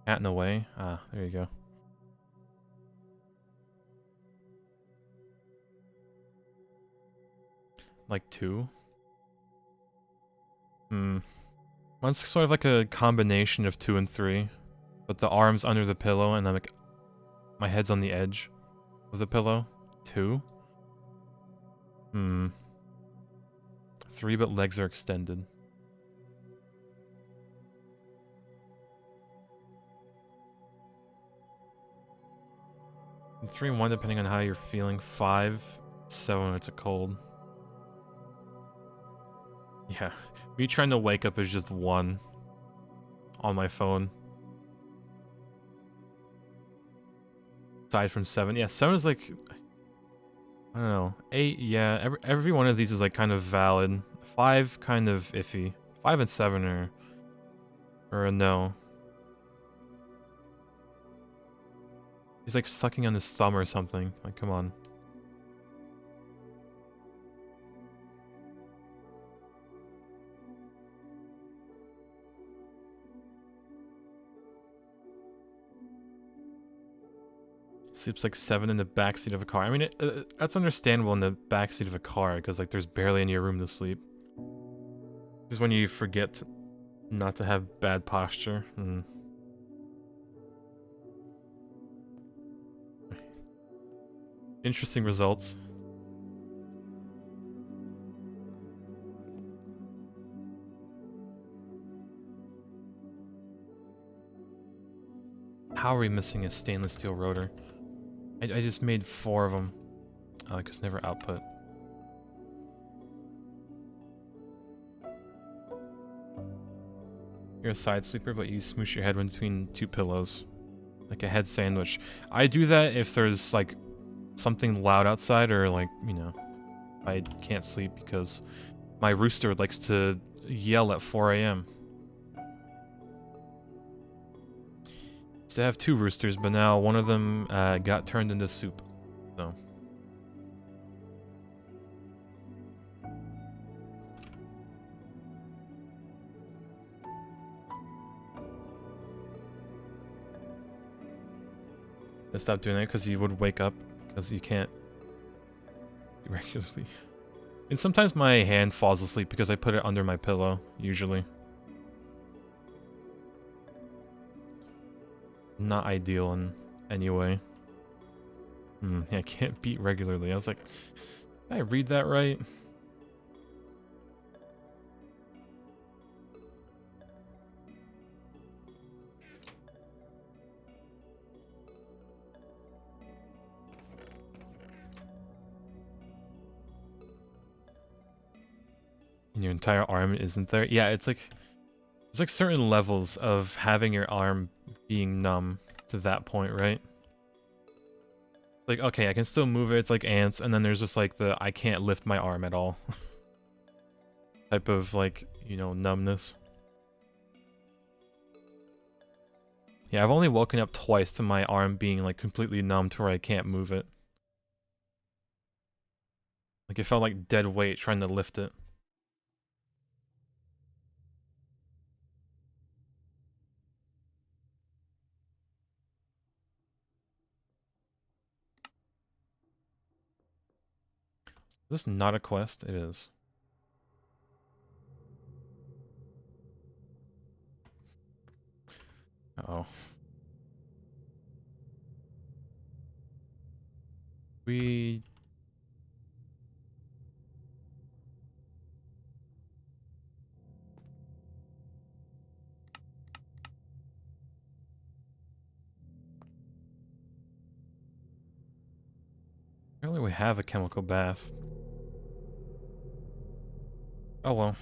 Cat in the way. Ah, there you go. Like 2? One's sort of like a combination of 2 and 3. But the arm's under the pillow and I'm like... My head's on the edge of the pillow. 2? 3 but legs are extended. And 3 and 1 depending on how you're feeling. 5, 7 it's a cold. Yeah. Me trying to wake up is just 1 on my phone. Aside from 7. Yeah, 7 is like... I don't know. 8, yeah. Every one of these is like kind of valid. 5, kind of iffy. 5 and 7 are a no. He's like sucking on his thumb or something. Like, come on. Sleeps like 7 in the backseat of a car. I mean, that's understandable in the backseat of a car, because like there's barely any room to sleep. This is when you forget not to have bad posture. Interesting results. How are we missing a stainless steel rotor? I just made 4 of them. Because never output. You're a side sleeper, but you smoosh your head between 2 pillows. Like a head sandwich. I do that if there's, like, something loud outside or, like, you know, I can't sleep because my rooster likes to yell at 4 AM. Used to have 2 roosters, but now one of them got turned into soup. So. I stopped doing that because you would wake up because you can't regularly. And sometimes my hand falls asleep because I put it under my pillow, usually. Not ideal in any way. Yeah, I can't beat regularly. I was like, did I read that right? And your entire arm isn't there? Yeah, it's like... There's like certain levels of having your arm being numb to that point, right? Like, okay, I can still move it, it's like ants, and then there's just like the I can't lift my arm at all type of, like, you know, numbness. Yeah, I've only woken up twice to my arm being like completely numb to where I can't move it. Like it felt like dead weight trying to lift it. Is this not a quest? It is. Uh-oh. We... Apparently we have a chemical bath. Oh well.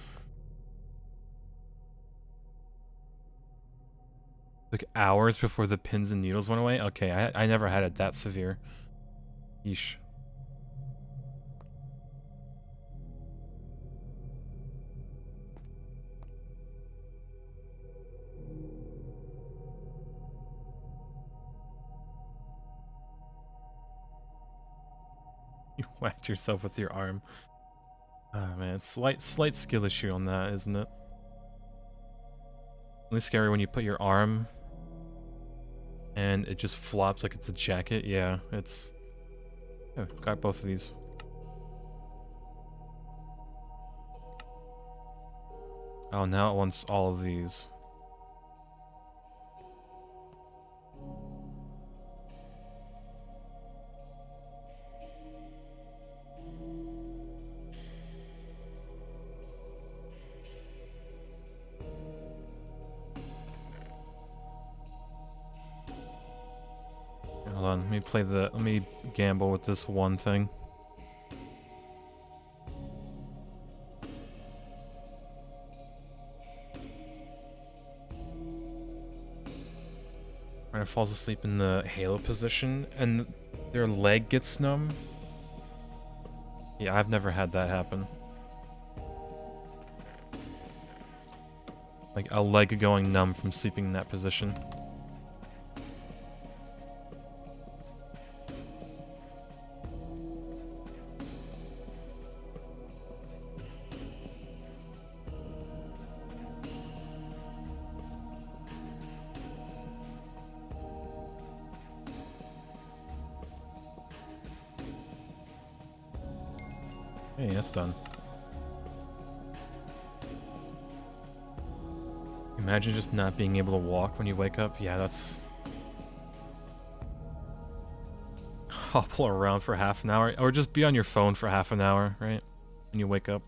Like hours before the pins and needles went away? Okay, I never had it that severe. Yeesh. You whacked yourself with your arm. Oh man, slight skill issue on that, isn't it? Really scary when you put your arm And it just flops like it's a jacket. Yeah, it's... Oh, got both of these. Oh, now it wants all of these. Hold on, let me gamble with this one thing. Rhino falls asleep in the halo position and their leg gets numb. Yeah, I've never had that happen. Like a leg going numb from sleeping in that position. Hey, that's done. Imagine just not being able to walk when you wake up. Yeah, that's... Hobble around for half an hour. Or just be on your phone for half an hour, right? When you wake up.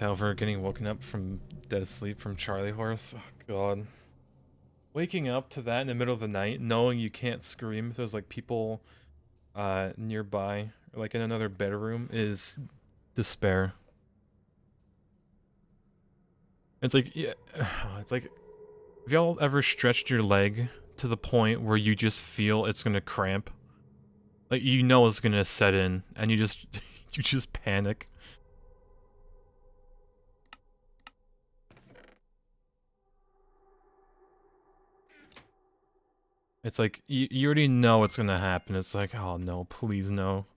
Over getting woken up from dead asleep from Charlie Horse. Oh god. Waking up to that in the middle of the night, knowing you can't scream if there's like people nearby, or like in another bedroom, is despair. It's like, yeah, it's like, have y'all ever stretched your leg to the point where you just feel it's gonna cramp? Like, you know it's gonna set in, and you just, you just panic. It's like, you already know what's gonna happen. It's like, oh no, please no.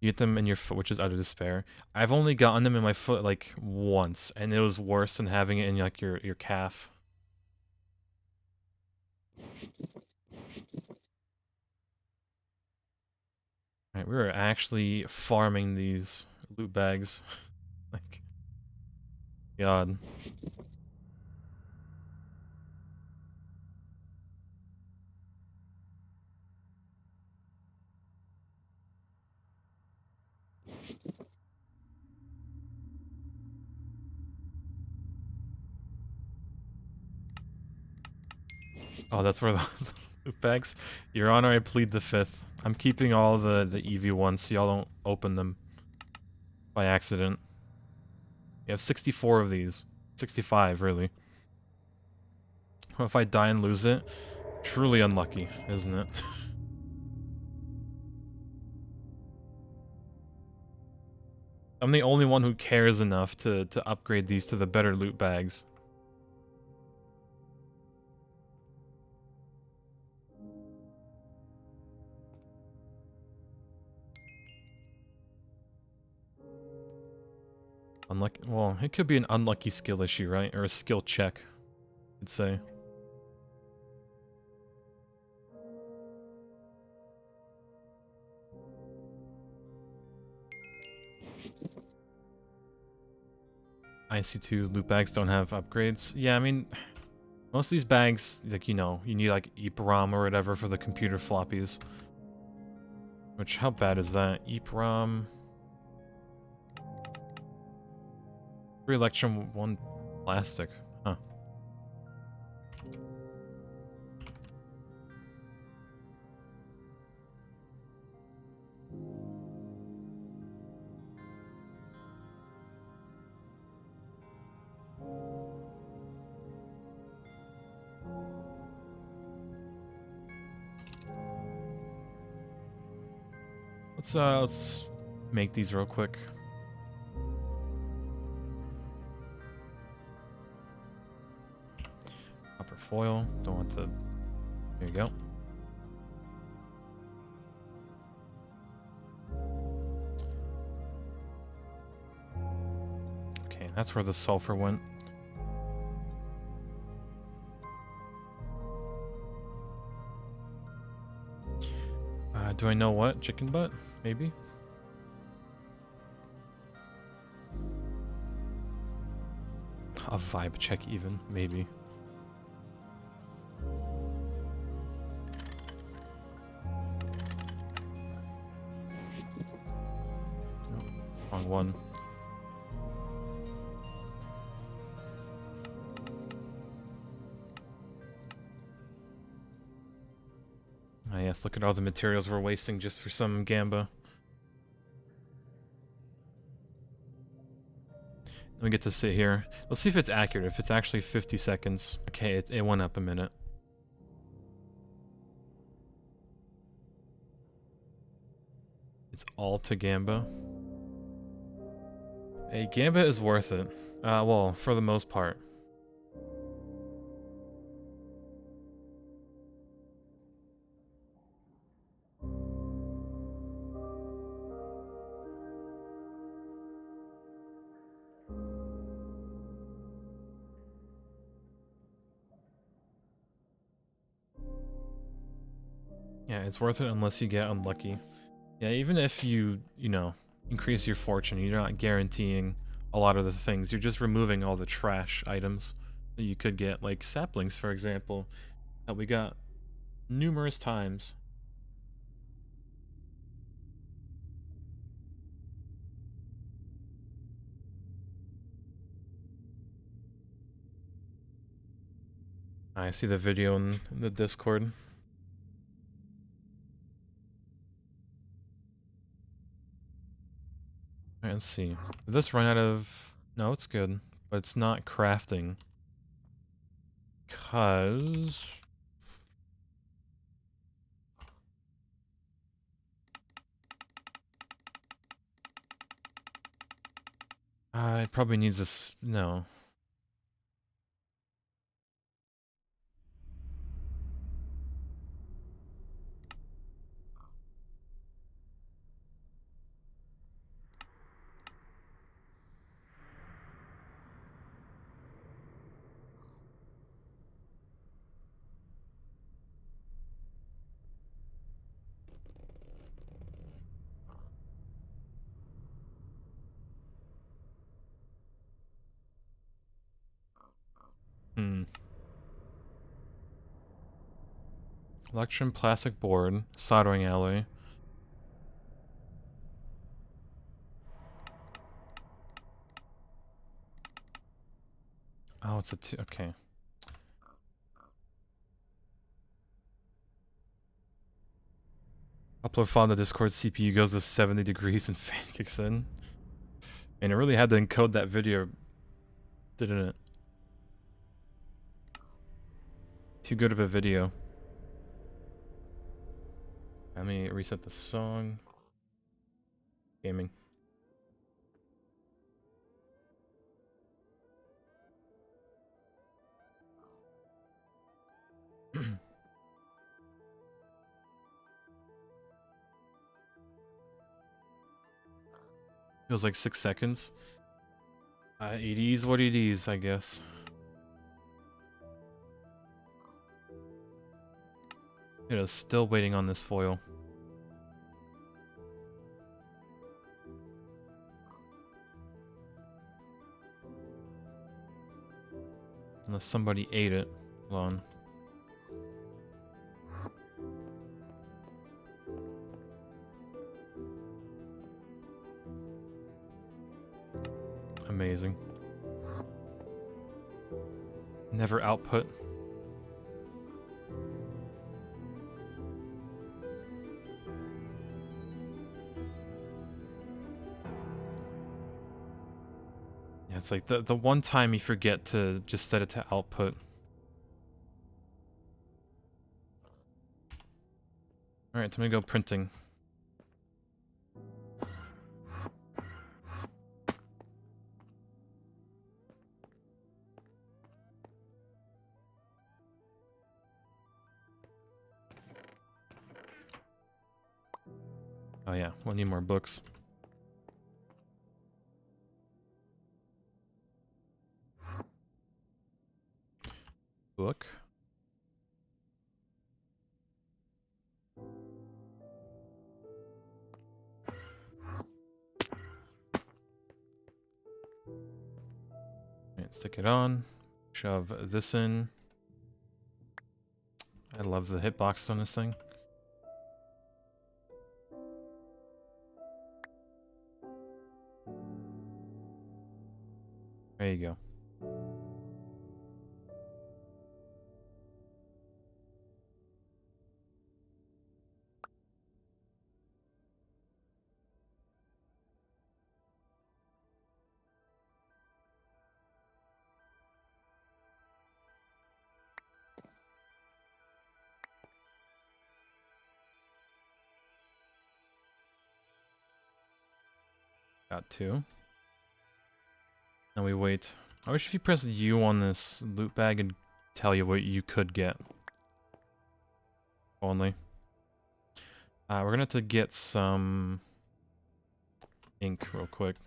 You get them in your foot, which is utter despair. I've only gotten them in my foot, like, once, and it was worse than having it in, like, your calf. Right, we were actually farming these loot bags. Like, God. Oh, that's where the loot bags? Your Honor, I plead the fifth. I'm keeping all the EV ones so y'all don't open them by accident. You have 64 of these. 65, really. Well, if I die and lose it, truly unlucky, isn't it? I'm the only one who cares enough to upgrade these to the better loot bags. Unlucky. Well, it could be an unlucky skill issue, right? Or a skill check, I'd say. IC2 loot bags don't have upgrades. Yeah, I mean, most of these bags, like, you know, you need like EEPROM or whatever for the computer floppies. Which, how bad is that? EEPROM. 3 electrum, 1 plastic. Huh. Let's make these real quick. Copper foil. Don't want to. There you go. Okay, that's where the sulfur went. Do I know what? Chicken butt? Maybe? A vibe check even, maybe. No, wrong one. Ah yes, look at all the materials we're wasting just for some gamba. Then we get to sit here. Let's see if it's accurate, if it's actually 50 seconds. Okay, it went up a minute. It's all to gamba. Hey, gamba is worth it. Well, for the most part. Yeah, it's worth it unless you get unlucky. Yeah, even if you know, increase your fortune, you're not guaranteeing a lot of the things. You're just removing all the trash items that you could get, like saplings, for example, that we got numerous times. I see the video in the Discord. Alright, let's see. Did this run out of... No, it's good. But it's not crafting. Cause... it probably needs this... No. Electrum plastic board, soldering alloy. Oh, it's a two. Okay. Upload file on the Discord, CPU goes to 70 degrees and fan kicks in. And it really had to encode that video, didn't it? Too good of a video. Let me reset the song. Gaming. Feels like 6 seconds. It is what it is, I guess. It is still waiting on this foil. Unless somebody ate it. Hold on. Amazing. Never output. Yeah, it's like the one time you forget to just set it to output. Alright, time to go printing. Oh yeah, we'll need more books. Book. Right, stick it on. Shove this in. I love the hitboxes on this thing. There you go. Got 2. Now we wait. I wish if you press U on this loot bag and tell you what you could get. Only. We're gonna have to get some ink real quick.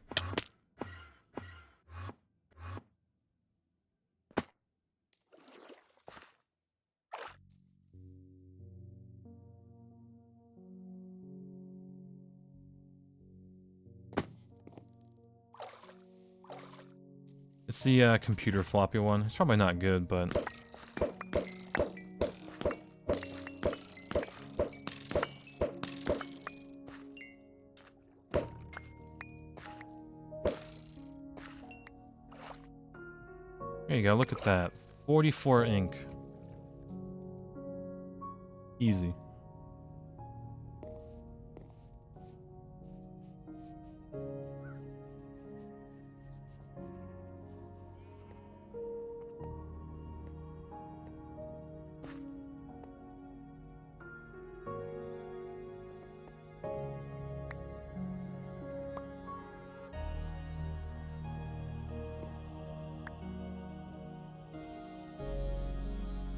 It's the computer floppy one. It's probably not good, but... There you go, look at that. 44 ink. Easy.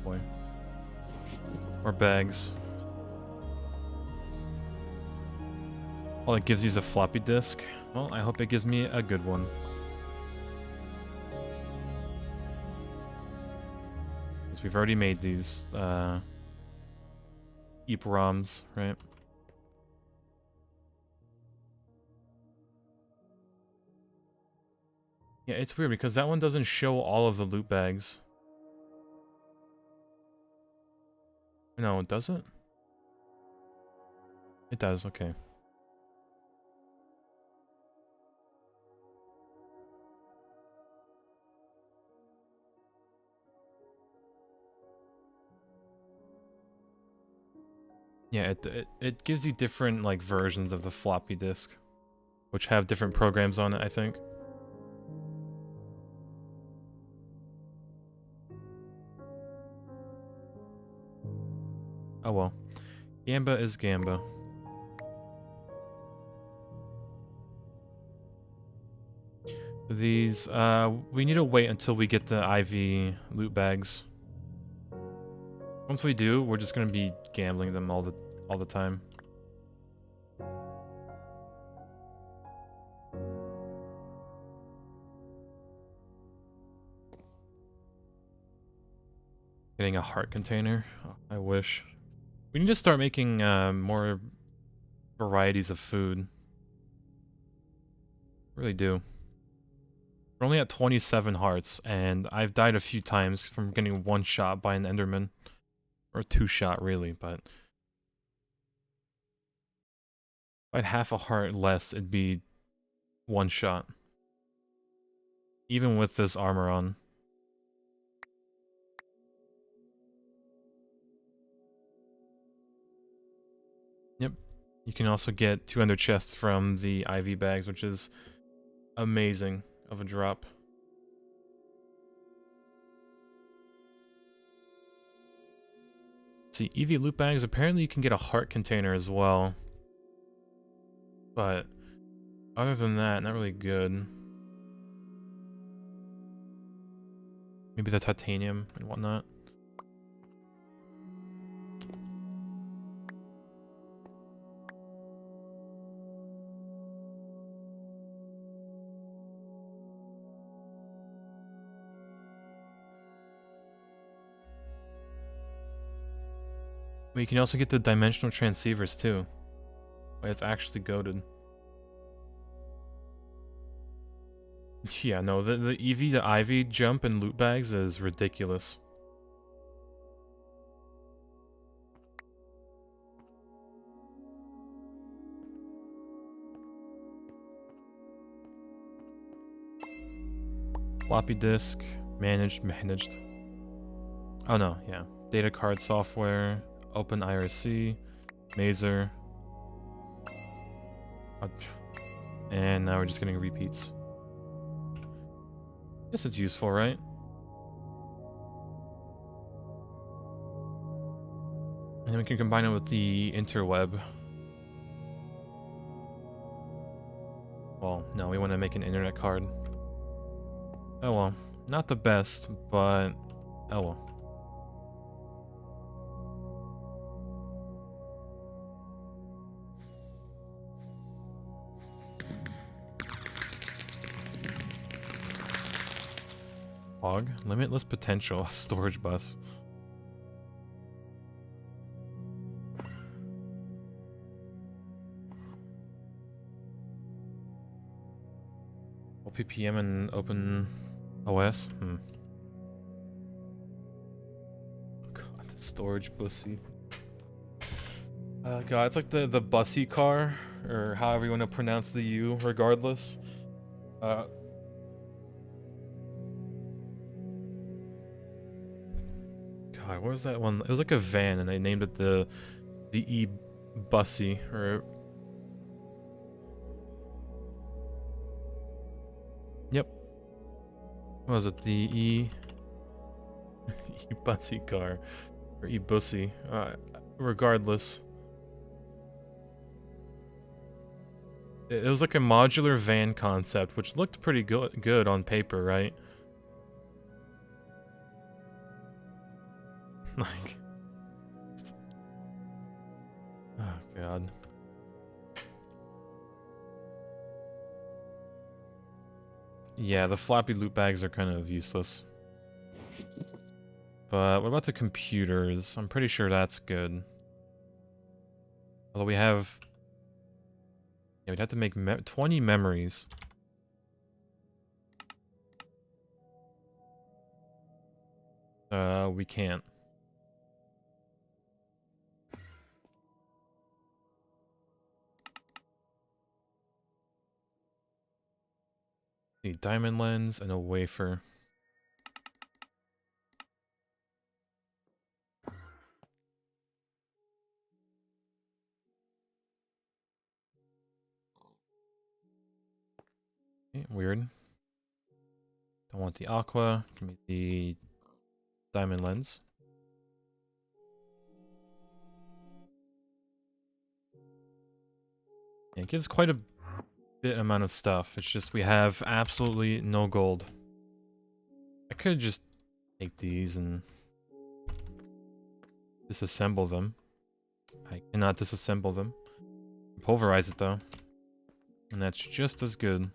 Boy. Or bags. Well, it gives you a floppy disk. Well, I hope it gives me a good one. Because we've already made these, EEPROMs, right? Yeah, it's weird because that one doesn't show all of the loot bags. No, does it? It does, okay. Yeah, it gives you different, like, versions of the floppy disk, which have different programs on it, I think. Oh well. Gamba is Gamba. These, we need to wait until we get the IV loot bags. Once we do, we're just gonna be gambling them all the time. Getting a heart container. Oh, I wish. We need to start making more varieties of food. Really do. We're only at 27 hearts, and I've died a few times from getting one shot by an Enderman. Or 2 shot, really, but... if I had half a heart less, it'd be 1 shot. Even with this armor on. Yep. You can also get 2 ender chests from the IV bags, which is amazing of a drop. See, EV loot bags, apparently you can get a heart container as well. But other than that, not really good. Maybe the titanium and whatnot. But you can also get the dimensional transceivers too. Like, it's actually goated. Yeah, no, the EV to Ivy jump in loot bags is ridiculous. Floppy disk, managed. Oh no, yeah. Data card software, Open IRC, Mazer. And now we're just getting repeats. Guess it's useful, right? And we can combine it with the interweb. Well, no, we want to make an internet card. Oh well. Not the best, but oh well. Hog? Limitless potential. Storage bus. OPPM and Open OS? God, the storage bussy. God, it's like the bussy car, or however you want to pronounce the U, regardless. God, what was that one? It was like a van, and they named it the E-Bussy, or... Yep. What was it? The E-Bussy car. Or E-Bussy. Regardless. It was like a modular van concept, which looked pretty good on paper, right? Like... Oh, God. Yeah, the floppy loot bags are kind of useless. But what about the computers? I'm pretty sure that's good. Although we have... Yeah, we'd have to make 20 memories. We can't. A diamond lens and a wafer. Okay, weird. Don't want the aqua. Give me the diamond lens. Yeah, it gives quite a bit amount of stuff. It's just we have absolutely no gold. I could just take these and disassemble them. I cannot disassemble them. Pulverize it though. And that's just as good.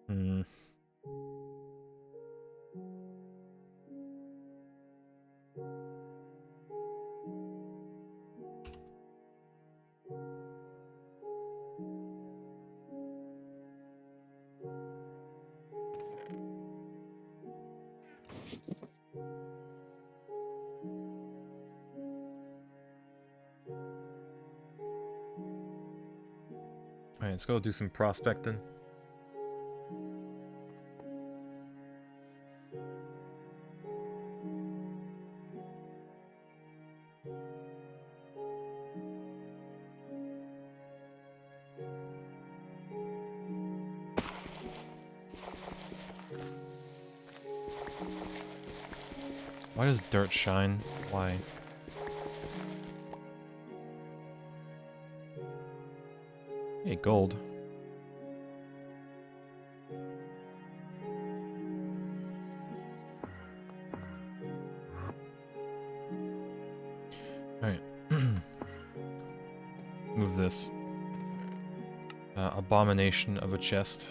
Hmm. Alright, let's go do some prospecting. Why does dirt shine? Why? Hey, gold. move this. Abomination of a chest.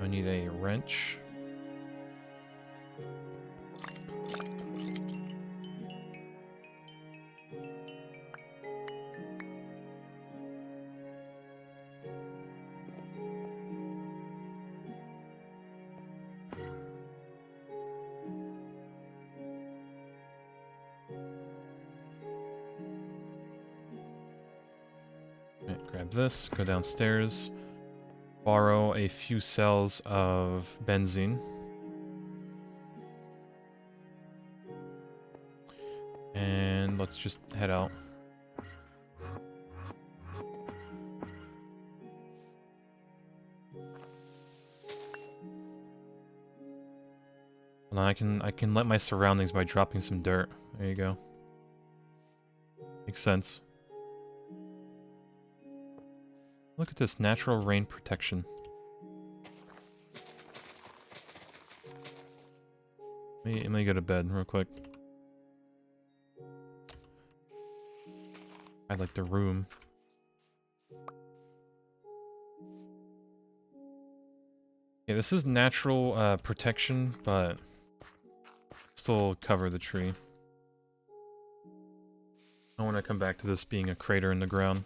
I need a wrench. Right, grab this, go downstairs, borrow a few cells of benzene. And let's just head out. Well, I can let my surroundings by dropping some dirt. There you go. Makes sense. Look at this natural rain protection. Let me go to bed real quick. I like the room. Yeah, this is natural protection, but still cover the tree. I want to come back to this being a crater in the ground.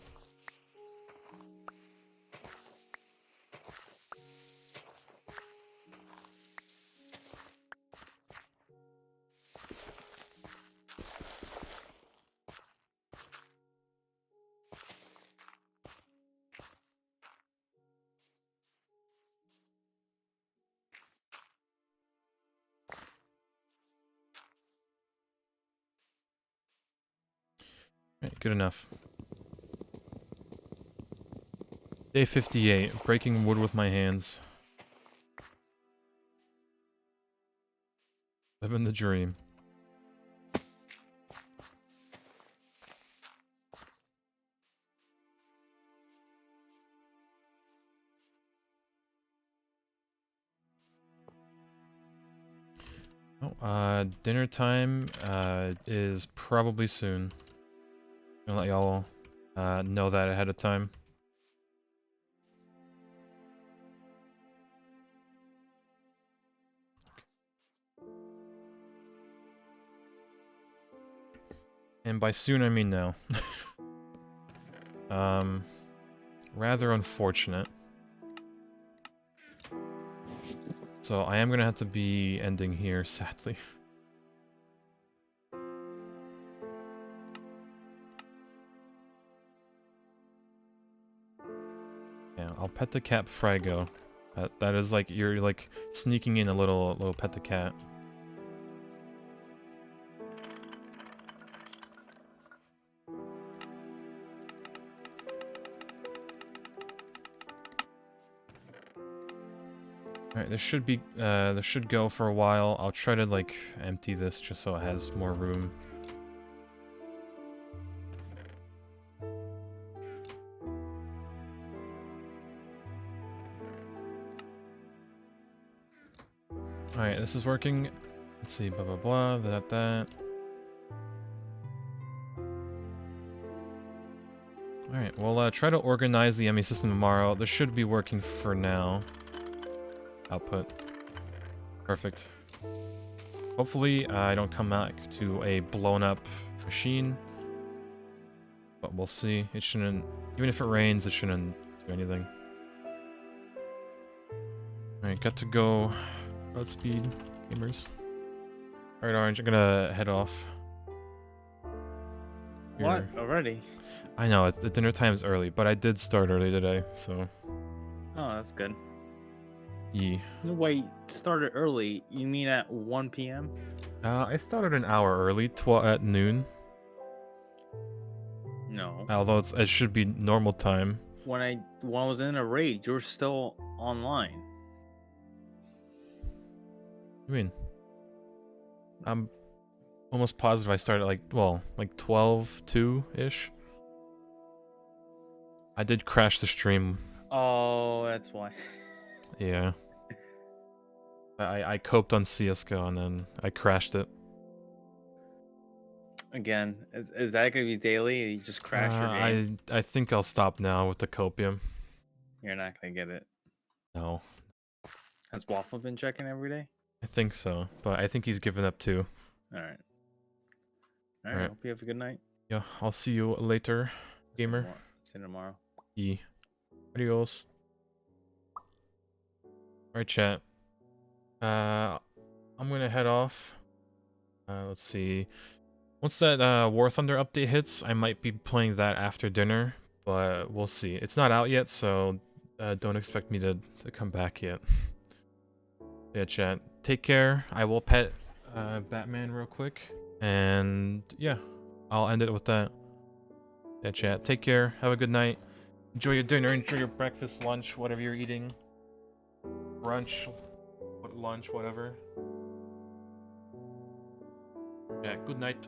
Right, good enough. Day 58, breaking wood with my hands. Living the dream. Oh, dinner time is probably soon. I'm gonna let y'all know that ahead of time. And by soon, I mean now. Rather unfortunate. So I am gonna have to be ending here, sadly. Yeah, I'll pet the cat before I go. That is like, you're like sneaking in a little pet the cat. Alright, this should go for a while. I'll try to like empty this just so it has more room. Alright, this is working. Let's see, blah blah blah, that. Alright, we'll try to organize the ME system tomorrow. This should be working for now. Output. Perfect. Hopefully, I don't come back to a blown up machine. But we'll see. It shouldn't... Even if it rains, it shouldn't do anything. Alright, got to go. Godspeed, gamers. Alright, Orange, I'm gonna head off. What? Already? I know, the dinner time is early, but I did start early today, so... Oh, that's good. Yeah. No, wait, started early. You mean at 1 p.m.? I started an hour early, at noon. No. Although it should be normal time. When I was in a raid, you were still online. What do you mean? I'm almost positive I started like 12-2-ish. I did crash the stream. Oh, that's why. Yeah. I coped on CS:GO and then I crashed it. Again, is that gonna be daily? You just crash your game. I think I'll stop now with the copium. You're not gonna get it. No, Has Waffle been checking every day? I think so, but I think he's given up too. All right. All All right. right. Hope you have a good night. Yeah, I'll see you later, gamer. See you tomorrow. E. Adios. Alright, chat. I'm gonna head off. Let's see. Once that War Thunder update hits, I might be playing that after dinner, but we'll see. It's not out yet, so don't expect me to come back yet. Yeah, chat. Take care. I will pet Batman real quick, and yeah, I'll end it with that. Yeah, chat. Take care. Have a good night. Enjoy your dinner. Enjoy your breakfast, lunch, whatever you're eating. Brunch, lunch, whatever. Yeah, good night.